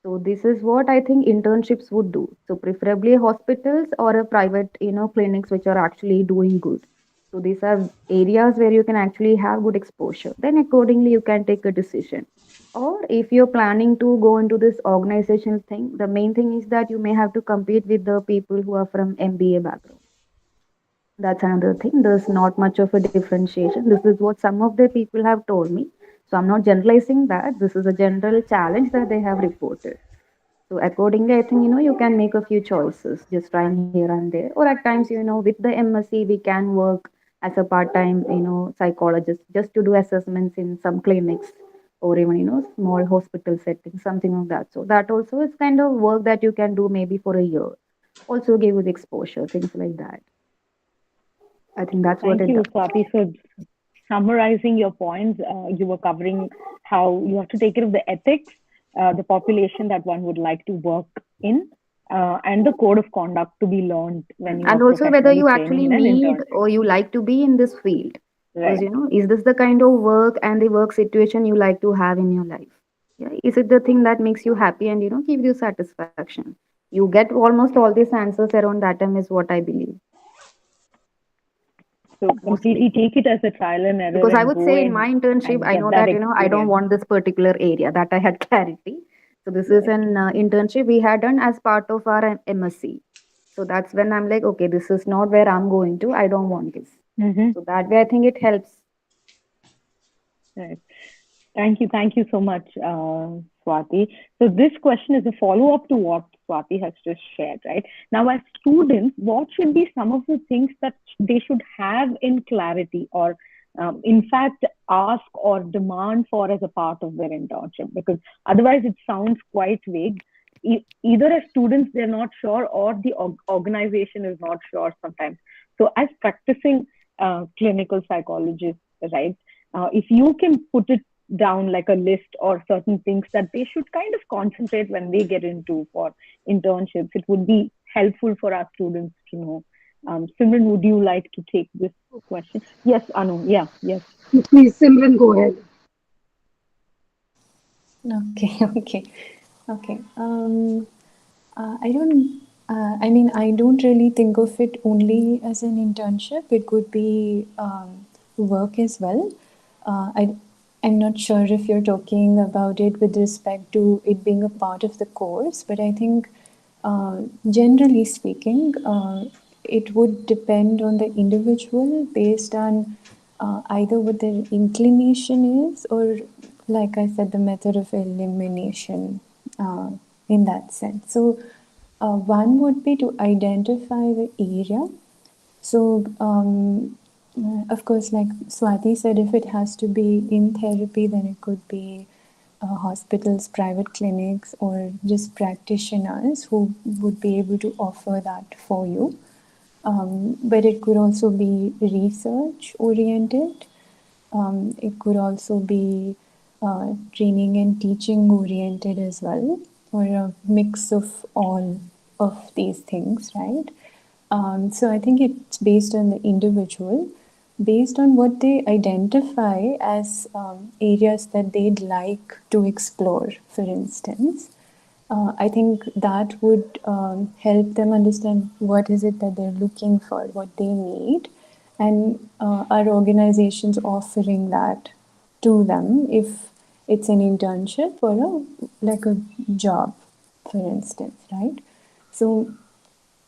So this is what I think internships would do. So preferably hospitals or a private, clinics which are actually doing good. So these are areas where you can actually have good exposure. Then accordingly you can take a decision. Or if you're planning to go into this organizational thing, the main thing is that you may have to compete with the people who are from MBA background. That's another thing. There's not much of a differentiation. This is what some of the people have told me. So I'm not generalizing that. This is a general challenge that they have reported. So accordingly, I think you can make a few choices, just trying here and there. Or at times, with the MSc, we can work as a part-time, psychologist, just to do assessments in some clinics or even small hospital settings, something like that. So that also is kind of work that you can do maybe for a year. Also give you the exposure, things like that. I think that's what Thank it you, does. Swati. So, summarizing your points, you were covering how you have to take care of the ethics, the population that one would like to work in, and the code of conduct to be learned when you are And also whether professionally you training actually in an need internship. or you like to be in this field. Because, Right. is this the kind of work and the work situation you like to have in your life? Yeah. Is it the thing that makes you happy and, gives you satisfaction? You get almost all these answers around that time, is what I believe, So mostly. completely take it as a trial and error Because I and would go say in in my internship, and I get know that that, I don't experience. want this particular area that I had clarity. So this is Right. an internship we had done as part of our MSc. So that's when I'm like, okay, this is not where I'm going to. I don't want this. Mm-hmm. So that way, I think it helps. Right. Thank you so much, Swati. So this question is a follow-up to what Swati has just shared, right? Now, as students, what should be some of the things that they should have in clarity or, in fact, ask or demand for as a part of their internship? Because otherwise, it sounds quite vague. Either as students, they're not sure, or the organization is not sure sometimes. So, as practicing clinical psychologists, right? If you can put it down like a list or certain things that they should kind of concentrate when they get into for internships, it would be helpful for our students to know. Simran, would you like to take this question? Yes, Anu. Yeah, yes. Please, Simran, go ahead. Okay, okay, okay. I don't. I mean, I don't really think of it only as an internship. It could be work as well. I I'm not sure if you're talking about it with respect to it being a part of the course, but I think generally speaking, it would depend on the individual based on either what their inclination is or, like I said, the method of elimination in that sense. So, one would be to identify the area. So, of course, like Swati said, if it has to be in therapy, then it could be hospitals, private clinics, or just practitioners who would be able to offer that for you. But it could also be research oriented. It could also be training and teaching oriented as well, or a mix of all of these things, right? So I think it's based on the individual, based on what they identify as areas that they'd like to explore, for instance. I think that would help them understand what is it that they're looking for, what they need, and our organizations offering that to them if it's an internship or like a job, for instance, right? So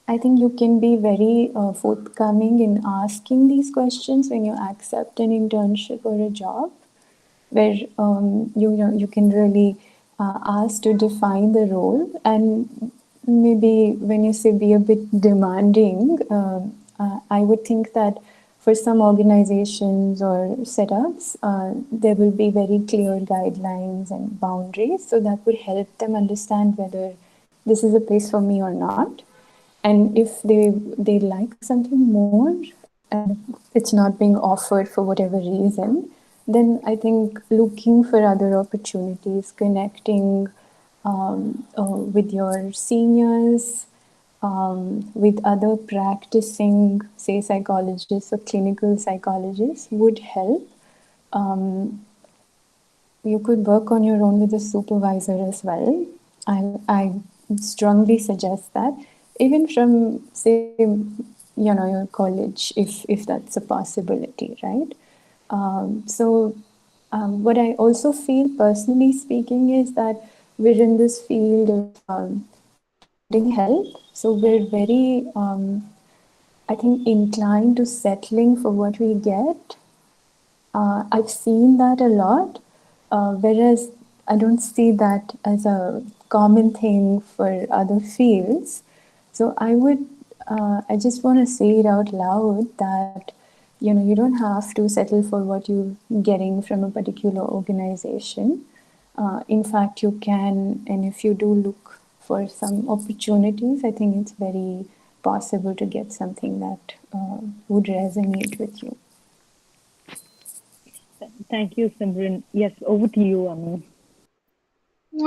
I think you can be very forthcoming in asking these questions when you accept an internship or a job, where you can really ask to define the role, and maybe when you say be a bit demanding, I would think that for some organizations or setups, there will be very clear guidelines and boundaries, so that would help them understand whether this is a place for me or not. And if they like something more and it's not being offered for whatever reason, then I think looking for other opportunities, connecting with your seniors, with other practicing, say, psychologists or clinical psychologists would help. You could work on your own with a supervisor as well. I strongly suggest that, even from, say, your college, if that's a possibility, right? So what I also feel, personally speaking, is that we're in this field of providing help, so we're very I think inclined to settling for what we get. I've seen that a lot, whereas I don't see that as a common thing for other fields. So I just want to say it out loud that you don't have to settle for what you're getting from a particular organization. In fact, you can, and if you do look for some opportunities, I think it's very possible to get something that would resonate with you. Thank you, Simran. Yes, over to you, Anu.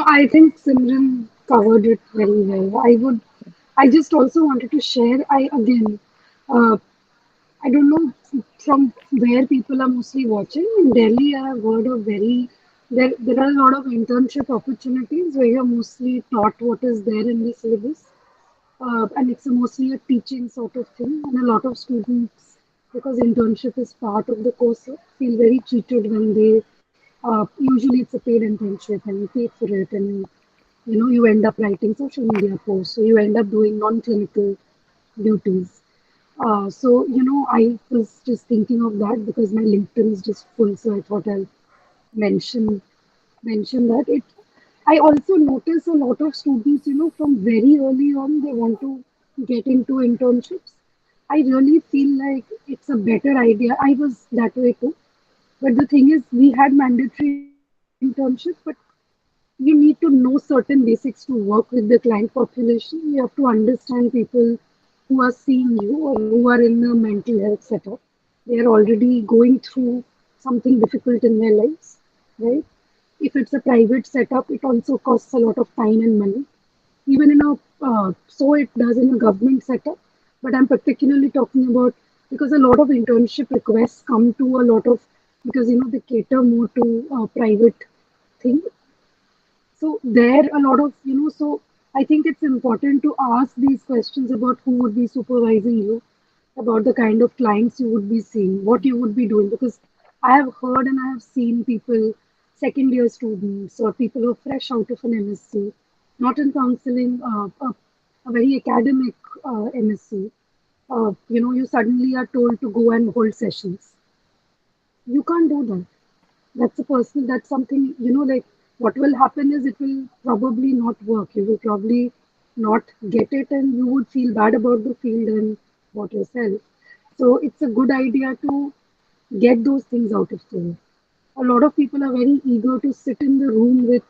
I think Simran covered it very well. I just also wanted to share, uh, I don't know from where people are mostly watching. In Delhi, I have heard of there are a lot of internship opportunities where you're mostly taught what is there in the syllabus. And it's mostly a teaching sort of thing. And a lot of students, because internship is part of the course, feel very cheated when they usually it's a paid internship and you pay for it, and you end up writing social media posts, so you end up doing non-clinical duties. I was just thinking of that because my LinkedIn is just full, so I thought I'll mention mention that it. I also notice a lot of students, from very early on, they want to get into internships. I really feel like it's a better idea. I was that way too. But the thing is, we had mandatory internship, but you need to know certain basics to work with the client population. You have to understand people who are seeing you or who are in a mental health setup. They are already going through something difficult in their lives, right? If it's a private setup, it also costs a lot of time and money. Even so it does in a government setup. But I'm particularly talking about because a lot of internship requests come to a lot of because they cater more to private thing. So there a lot of so I think it's important to ask these questions about who would be supervising you, about the kind of clients you would be seeing, what you would be doing, because I have heard and I have seen people, second year students or people who are fresh out of an MSc, not in counseling, a very academic MSc. You suddenly are told to go and hold sessions. You can't do that. That's a personal, that's something, like what will happen is it will probably not work. You will probably not get it and you would feel bad about the field and about yourself. So it's a good idea to get those things out of the way. A lot of people are very eager to sit in the room with,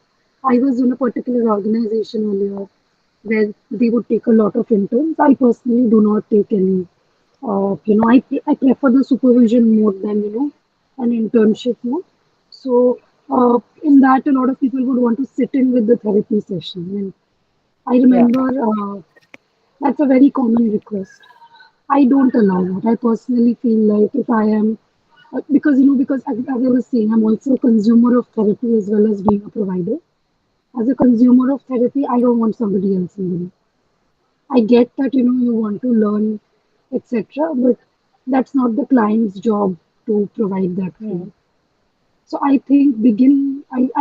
I was in a particular organization earlier where they would take a lot of interns. I personally do not take any. I prefer the supervision mode than, an internship mode. So, in that, a lot of people would want to sit in with the therapy session. And I Yeah. remember that's a very common request. I don't allow that. I personally feel like if I am, because as I was saying, I'm also a consumer of therapy as well as being a provider. As a consumer of therapy, I don't want somebody else in the room. I get that, you want to learn, etc., but that's not the client's job to provide that for Hmm. you. So I think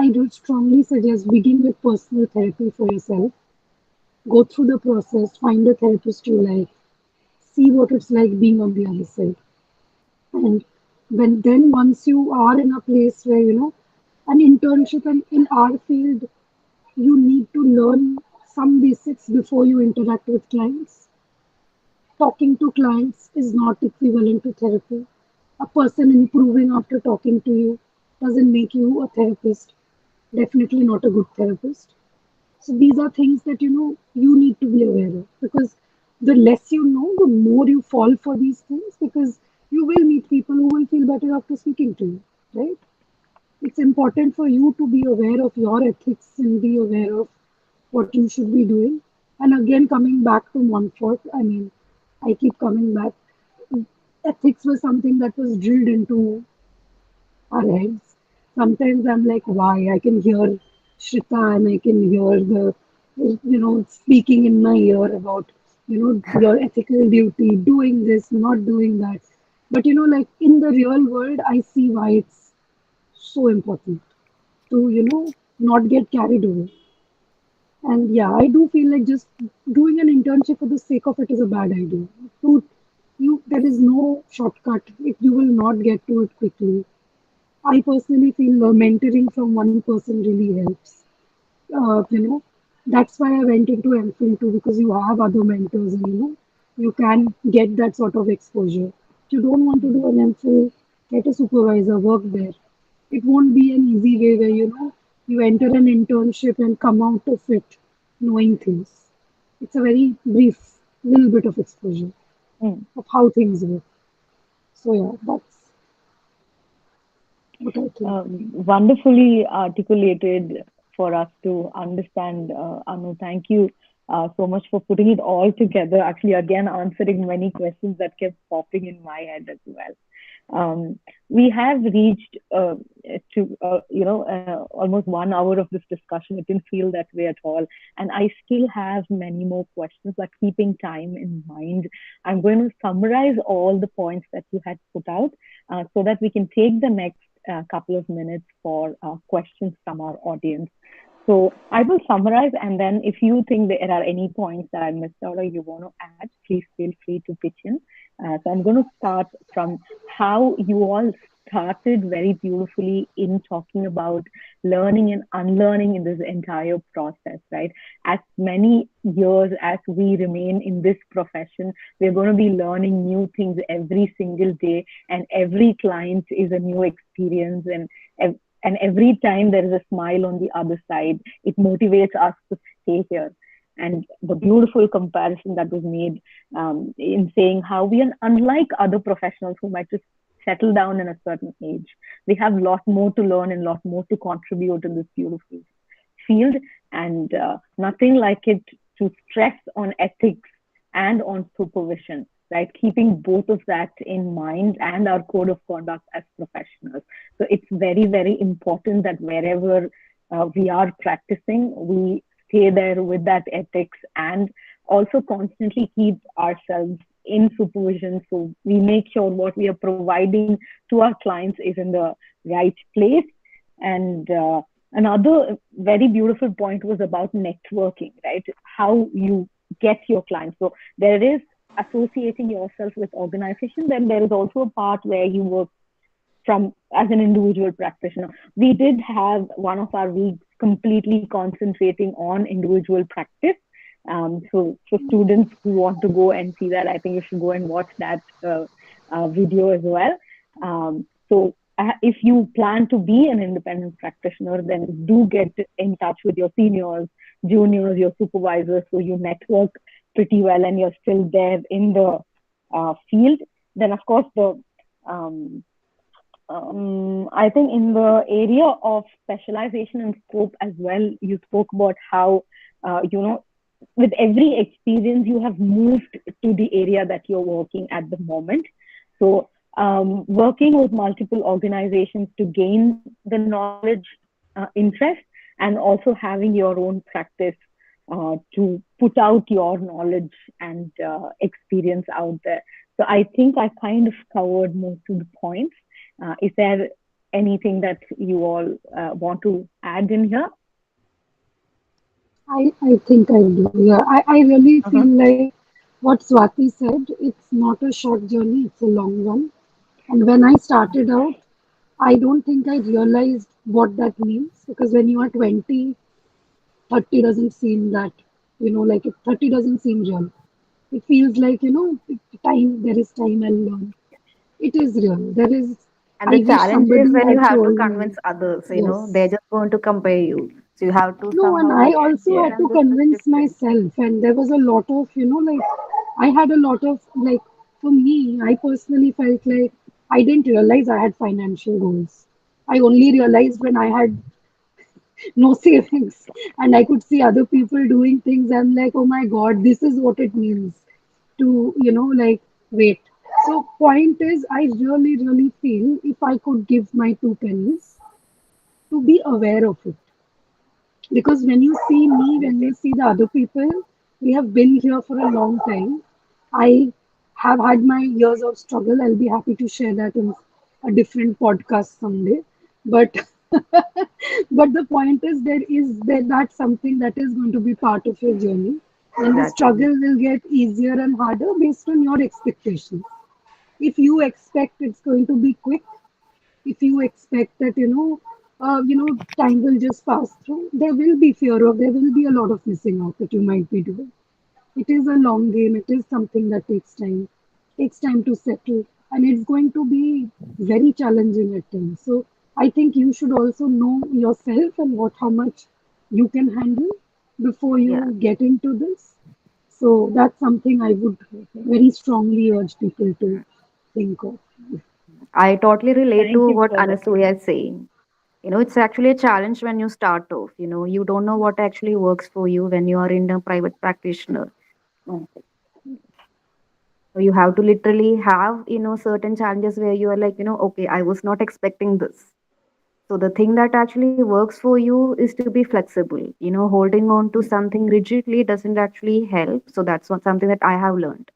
I do strongly suggest begin with personal therapy for yourself. Go through the process, find a therapist you like, see what it's like being on the other side. And then once you are in a place where, an internship and in our field, you need to learn some basics before you interact with clients. Talking to clients is not equivalent to therapy. A person improving after talking to you doesn't make you a therapist, definitely not a good therapist. So these are things that you need to be aware of, because the less you know, the more you fall for these things, because you will meet people who will feel better after speaking to you, right? It's important for you to be aware of your ethics and be aware of what you should be doing. And again, coming back to Montfort, I mean, I keep coming back. Ethics was something that was drilled into our heads. Sometimes I'm like, why? I can hear Shrita and I can hear speaking in my ear about, your ethical duty, doing this, not doing that. But, like in the real world, I see why it's so important to, not get carried away. And yeah, I do feel like just doing an internship for the sake of it is a bad idea. There is no shortcut. If you will not get to it quickly, I personally feel mentoring from one person really helps. uh, you know, that's why I went into MPhil too, because you have other mentors and you can get that sort of exposure. If you don't want to do an MPhil, get a supervisor, work there. It won't be an easy way where you enter an internship and come out of it knowing things. It's a very brief little bit of exposure Hmm. of how things work. So yeah, that's what I think. Wonderfully articulated for us to understand. Anu, thank you so much for putting it all together. Actually, again, answering many questions that kept popping in my head as well. We have reached to almost 1 hour of this discussion. It didn't feel that way at all, and I still have many more questions. But keeping time in mind, I'm going to summarize all the points that you had put out, so that we can take the next couple of minutes for questions from our audience. So I will summarize, and then if you think there are any points that I missed out or you want to add, please feel free to pitch in. So I'm going to start from how you all started very beautifully in talking about learning and unlearning in this entire process, right? As many years as we remain in this profession, we're going to be learning new things every single day, and every client is a new experience, and every time there is a smile on the other side, it motivates us to stay here. And the beautiful comparison that was made in saying how we are unlike other professionals who might just settle down in a certain age. We have a lot more to learn and a lot more to contribute in this beautiful field, and nothing like it to stress on ethics and on supervision, right? Keeping both of that in mind and our code of conduct as professionals. So it's very, very important that wherever we are practicing, we stay there with that ethics and also constantly keep ourselves in supervision, so we make sure what we are providing to our clients is in the right place. And another very beautiful point was about networking, right? How you get your clients. So there is associating yourself with organization, then there is also a part where you work from as an individual practitioner. We did have one of our weeks completely concentrating on individual practice. So for students who want to go and see that, I think you should go and watch that video as well. So if you plan to be an independent practitioner, then do get in touch with your seniors, juniors, your supervisors, so you network pretty well and you're still there in the field. Then, of course, the I think in the area of specialization and scope as well, you spoke about how, with every experience, you have moved to the area that you're working at the moment. So, working with multiple organizations to gain the knowledge, interest, and also having your own practice to put out your knowledge and experience out there. So, I think I kind of covered most of the points. Is there anything that you all want to add in here? I think I do. Yeah, I really feel Uh-huh. like what Swati said, it's not a short journey, it's a long one. And when I started out, I don't think I realized what that means because when you are 20, 30 doesn't seem that, like 30 doesn't seem real. It feels like, time, there is time I'll learn. It is real. There is, And I the wish challenge is somebody when you had have to told convince me. others, they're Yes. just going to compare you. So you have to No, and somehow I like also show Yeah. had them to this is convince different. myself, and there was a lot of, like, I had a lot of, like, for me, I personally felt like I didn't realize I had financial goals. I only realized when I had no savings and I could see other people doing things. I'm like, oh my God, this is what it means to, like, wait. So, point is, I really, really feel if I could give my 2 pennies to be aware of it because when you see me, when you see the other people, we have been here for a long time. I have had my years of struggle. I'll be happy to share that in a different podcast someday. But but the point is that's something that is going to be part of your journey. And the Exactly. struggle will get easier and harder based on your expectations. If you expect it's going to be quick, if you expect that time will just pass through, there will be a lot of missing out that you might be doing. It is a long game. It is something that takes time to settle, and it's going to be very challenging at times. So I think you should also know yourself and what how much you can handle before you Yeah. get into this. So that's something I would very strongly urge people to think of. I totally relate Thank to you what for that. Anasuya is saying. It's actually a challenge when you start off. You don't know what actually works for you when you are in a private practitioner. Mm. So you have to literally have, certain challenges where you are like, okay, I was not expecting this. So the thing that actually works for you is to be flexible. Holding on to something rigidly doesn't actually help. So that's not something that I have learned.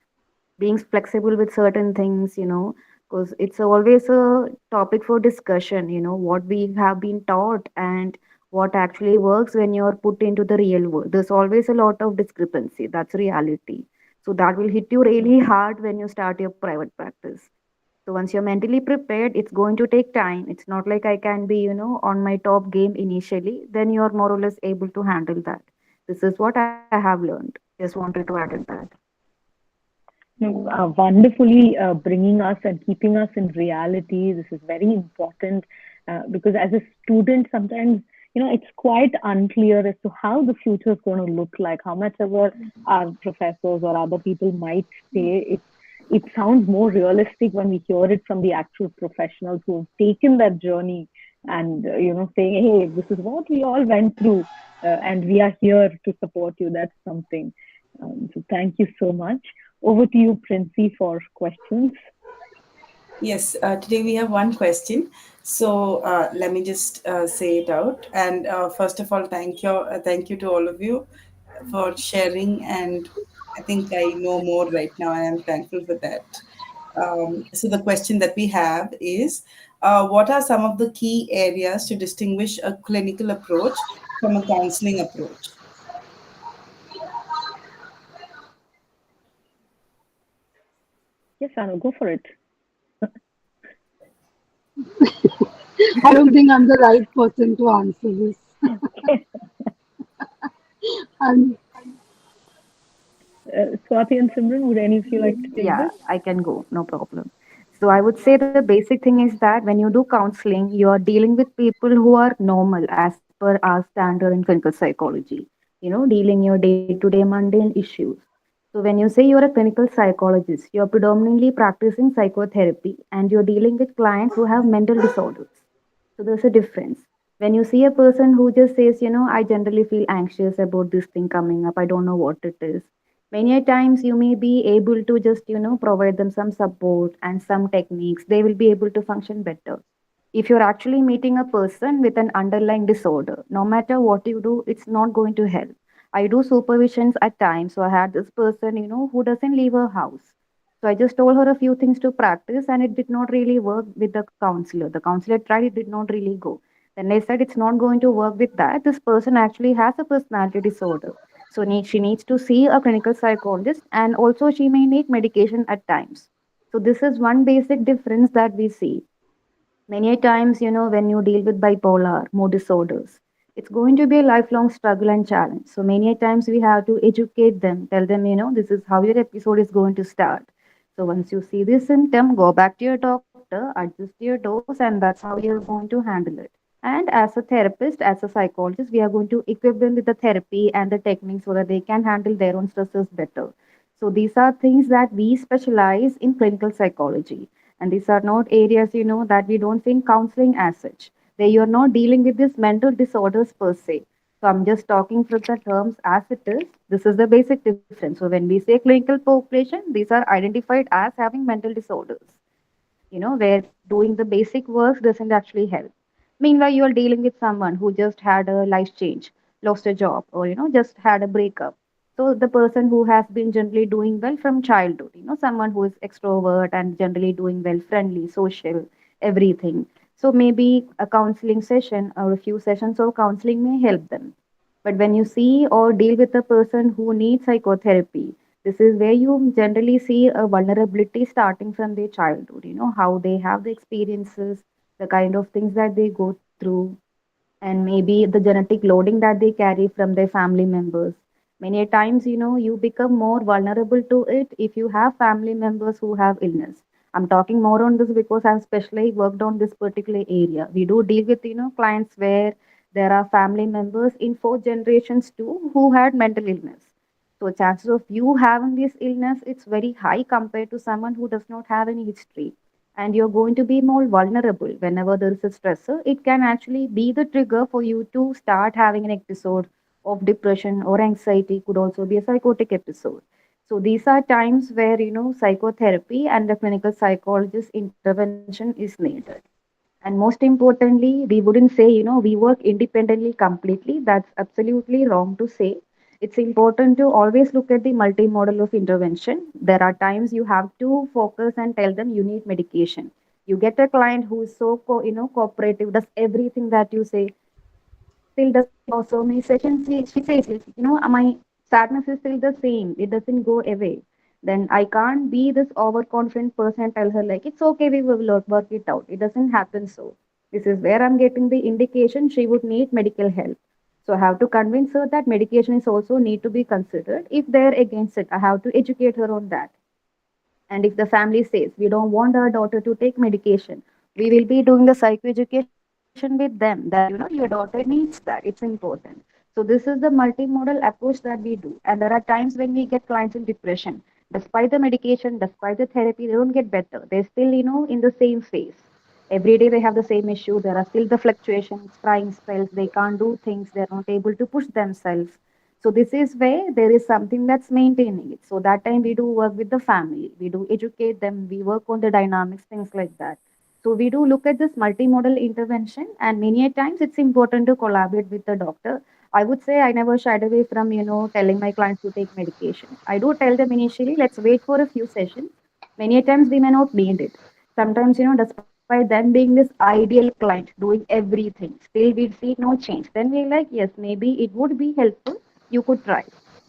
Being flexible with certain things, because it's always a topic for discussion, what we have been taught and what actually works when you're put into the real world. There's always a lot of discrepancy. That's reality. So that will hit you really hard when you start your private practice. So once you're mentally prepared, it's going to take time. It's not like I can be, on my top game initially. Then you're more or less able to handle that. This is what I have learned. Just wanted to add in that. No, wonderfully bringing us and keeping us in reality. This is very important because as a student, sometimes it's quite unclear as to how the future is going to look like. How much ever our professors or other people might say, it sounds more realistic when we hear it from the actual professionals who have taken that journey and saying, "Hey, this is what we all went through, and we are here to support you." That's something. So thank you so much. Over to you, Princey, for questions. Yes, today we have one question. So let me just say it out. And first of all, thank you to all of you for sharing and I think I know more right now, and I'm thankful for that. So, the question that we have is, what are some of the key areas to distinguish a clinical approach from a counseling approach? Yes, Anu, go for it. I don't think I'm the right person to answer this. And Swati and Simran, would any of you like to take Yeah, this? I can go, no problem. So I would say the basic thing is that when you do counseling, you are dealing with people who are normal as per our standard in clinical psychology, dealing your day-to-day mundane issues. So when you say you're a clinical psychologist, you're predominantly practicing psychotherapy and you're dealing with clients who have mental disorders. So there's a difference. When you see a person who just says, I generally feel anxious about this thing coming up, I don't know what it is. Many a times you may be able to just, provide them some support and some techniques. They will be able to function better. If you're actually meeting a person with an underlying disorder, no matter what you do, it's not going to help. I do supervisions at times. So I had this person, who doesn't leave her house. So I just told her a few things to practice, and it did not really work with the counselor. The counselor tried, it did not really go. Then they said it's not going to work with that. This person actually has a personality disorder. So she needs to see a clinical psychologist, and also she may need medication at times. So this is one basic difference that we see. Many a times, when you deal with bipolar, mood disorders, it's going to be a lifelong struggle and challenge. So many a times we have to educate them, tell them, this is how your episode is going to start. So once you see this symptom, go back to your doctor, adjust your dose, and that's how you're going to handle it. And as a therapist, as a psychologist, we are going to equip them with the therapy and the techniques so that they can handle their own stresses better. So these are things that we specialize in clinical psychology. And these are not areas, that we don't think counseling as such. Where you're not dealing with these mental disorders per se. So I'm just talking from the terms as it is. This is the basic difference. So when we say clinical population, these are identified as having mental disorders, where doing the basic work doesn't actually help. Meanwhile, you are dealing with someone who just had a life change, lost a job, or, just had a breakup. So the person who has been generally doing well from childhood, someone who is extrovert and generally doing well, friendly, social, everything. So maybe a counseling session or a few sessions of counseling may help them. But when you see or deal with a person who needs psychotherapy, this is where you generally see a vulnerability starting from their childhood, how they have the experiences, the kind of things that they go through, and maybe the genetic loading that they carry from their family members. Many a times, you become more vulnerable to it if you have family members who have illness. I'm talking more on this because I've specially worked on this particular area. We do deal with, clients where there are family members in four generations too who had mental illness. So chances of you having this illness, it's very high compared to someone who does not have any history, and you're going to be more vulnerable whenever there is a stressor. It can actually be the trigger for you to start having an episode of depression or anxiety, could also be a psychotic episode. So these are times where psychotherapy and the clinical psychologist intervention is needed. And most importantly, we wouldn't say, we work independently completely. That's absolutely wrong to say. It's important to always look at the multimodal of intervention. There are times you have to focus and tell them you need medication. You get a client who is so, cooperative, does everything that you say, still doesn't go. So many sessions, she says, my sadness is still the same. It doesn't go away. Then I can't be this overconfident person and tell her, like, it's okay, we will work it out. It doesn't happen so. This is where I'm getting the indication she would need medical help. So I have to convince her that medication is also need to be considered. If they're against it, I have to educate her on that. And if the family says we don't want our daughter to take medication, we will be doing the psychoeducation with them that your daughter needs that. It's important. So this is the multimodal approach that we do. And there are times when we get clients in depression. Despite the medication, despite the therapy, they don't get better. They're still, in the same phase. Every day they have the same issue. There are still the fluctuations, crying spells. They can't do things. They're not able to push themselves. So this is where there is something that's maintaining it. So that time we do work with the family. We do educate them. We work on the dynamics, things like that. So we do look at this multimodal intervention, and many a times it's important to collaborate with the doctor. I would say I never shied away from, telling my clients to take medication. I do tell them initially, let's wait for a few sessions. Many a times we may not need it. Sometimes, despite them being this ideal client, doing everything, still we see no change. Then we're like, yes, maybe it would be helpful. You could try.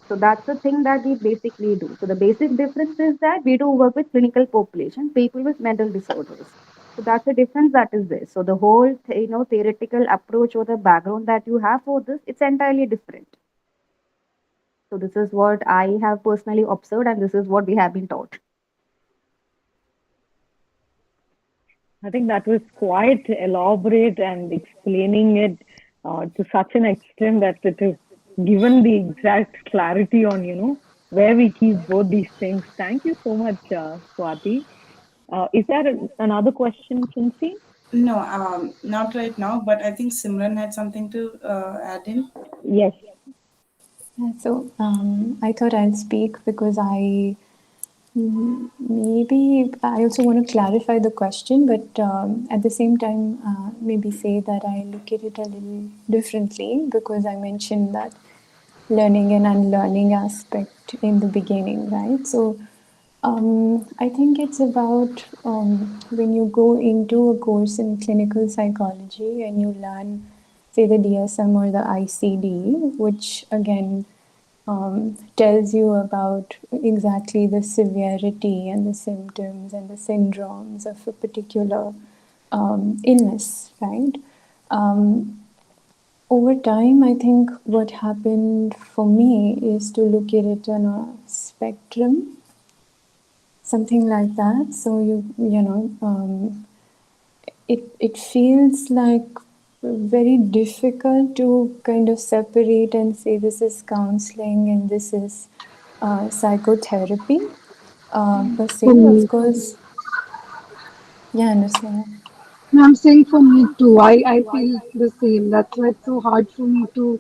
So that's the thing that we basically do. So the basic difference is that we do work with clinical population, people with mental disorders. So that's the difference that is there. So the whole, theoretical approach or the background that you have for this, it's entirely different. So this is what I have personally observed, and this is what we have been taught. I think that was quite elaborate and explaining it to such an extent that it has given the exact clarity on, where we keep both these things. Thank you so much, Swati. Is there another question, Princey? No, not right now, but I think Simran had something to add in. Yes. Yeah, so I thought I'll speak because maybe I also want to clarify the question, but at the same time, maybe say that I look at it a little differently because I mentioned that learning and unlearning aspect in the beginning, right? So I think it's about when you go into a course in clinical psychology and you learn, say, the DSM or the ICD, which again tells you about exactly the severity and the symptoms and the syndromes of a particular illness, right? Um, Over time, I think what happened for me is to look at it on a spectrum, something like that. So it feels like very difficult to kind of separate and say this is counseling and this is psychotherapy per se. For Of me, course, yeah, Anusaya. no, I'm saying for me too. I feel the same. That's why it's so hard for me to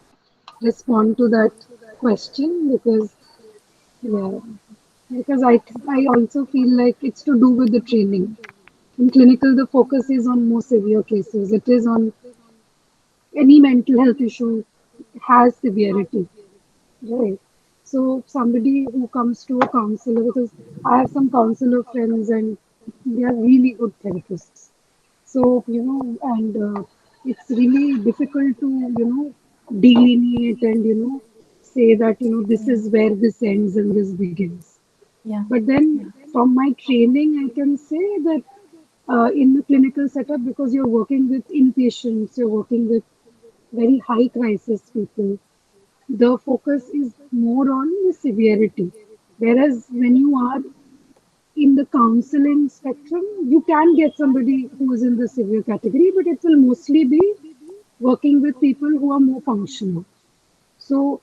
respond to that question because yeah, because I also feel like it's to do with the training. In clinical, the focus is on more severe cases. It is on any mental health issue has severity, right? So somebody who comes to a counselor, because I have some counselor friends and they are really good therapists. So, and it's really difficult to, delineate and, say that, this Yeah, is where this ends and this begins. yeah, But then from my training, I can say that in the clinical setup, because you're working with inpatients, you're working with very high crisis people, the focus is more on the severity. Whereas when you are in the counseling spectrum, you can get somebody who is in the severe category, but it will mostly be working with people who are more functional. So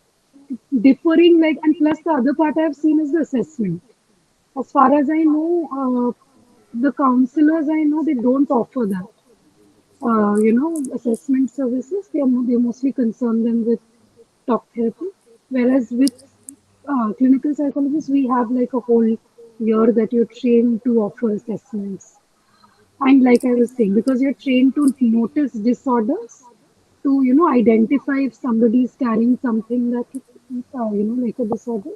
differing like, and plus the other part I've seen is the assessment. As far as I know, the counselors I know they don't offer that. Assessment services. They mostly concern them with talk therapy. Whereas with clinical psychologists, we have like a whole year that you're trained to offer assessments. And like I was saying, because you're trained to notice disorders, to identify if somebody is carrying something that like a disorder,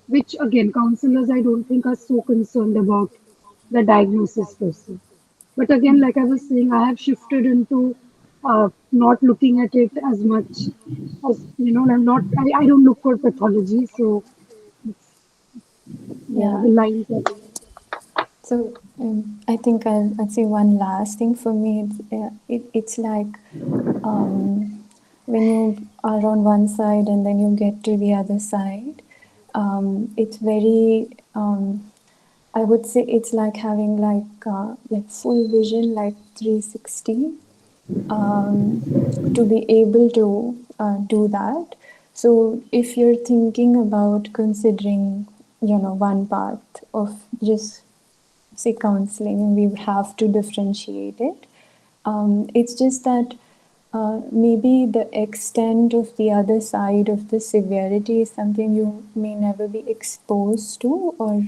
which again counselors I don't think are so concerned about the diagnosis per se. But again, like I was saying, I have shifted into not looking at it as much as I don't look for pathology, so yeah, yeah. the lines are there. So I think I'll say one last thing for me. It's like when you are on one side and then you get to the other side, it's very. I would say it's like having like full vision, like 360, to be able to do that. So if you're thinking about considering, one path of just say counseling, and we have to differentiate it. It's just that maybe the extent of the other side of the severity is something you may never be exposed to or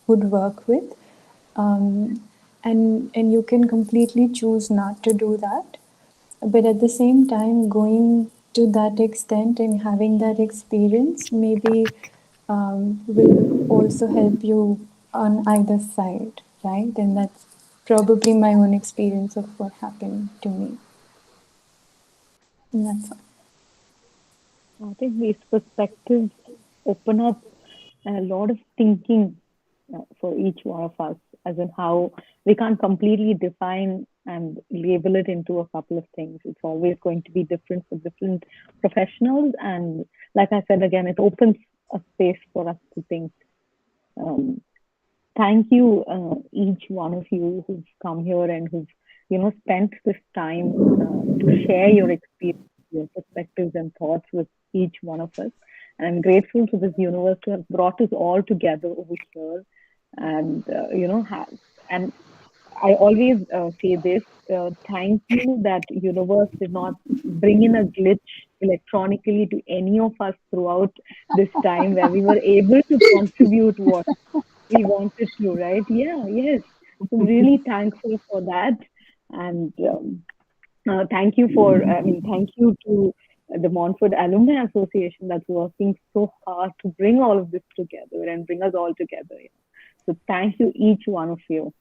would work with, um, and you can completely choose not to do that. But at the same time, going to that extent and having that experience maybe will also help you on either side, right? And that's probably my own experience of what happened to me. And that's all. I think these perspectives open up a lot of thinking for each one of us, as in how we can't completely define and label it into a couple of things. It's always going to be different for different professionals. And like I said again, it opens a space for us to think. Um, Thank you, each one of you who've come here and who've, spent this time to share your experience, your perspectives and thoughts with each one of us. And I'm grateful to this universe to have brought us all together over here. And, and I always say this, thank you that universe did not bring in a glitch electronically to any of us throughout this time where we were able to contribute what we wanted to, right? Yeah, yes. So I'm really thankful for that. And thank you to the Montfort Alumni Association that's working so hard to bring all of this together and bring us all together. So thank you, each one of you.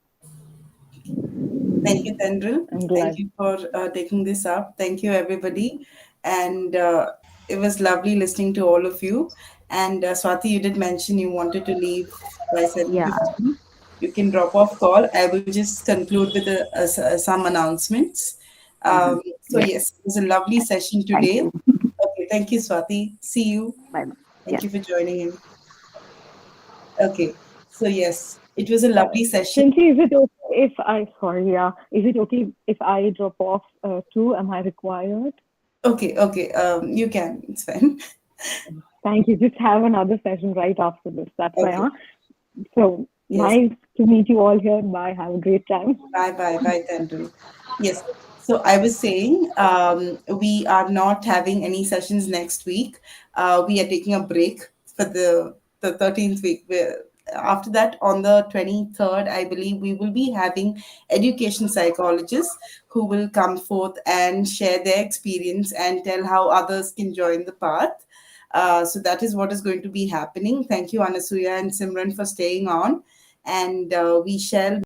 Thank you, Tendril. I'm Thank glad. you for taking this up. Thank you, everybody. And it was lovely listening to all of you. And Swati, you did mention you wanted to leave by Yeah. 7:15. You can drop off call. I will just conclude with some announcements. Mhm. So, Yeah. yes, it was a lovely session Thank today. you. Okay, thank you, Swati. See you. Bye. Thank Yeah. you for joining in. Okay, so yes, it was a lovely session. Chinchi, is it okay if I, sorry, yeah, is it okay if I drop off too? Am I required? Okay, okay, you can. It's fine. Thank you. Just have another session right after this. That's why, Okay. huh? So Yes. nice to meet you all here. Bye. Have a great time. Bye, bye, bye, Tendril. Yes. So I was saying, we are not having any sessions next week. We are taking a break for the 13th week. After that, on the 23rd, I believe we will be having education psychologists who will come forth and share their experience and tell how others can join the path. So that is what is going to be happening. Thank you, Anasuya and Simran, for staying on. And we shall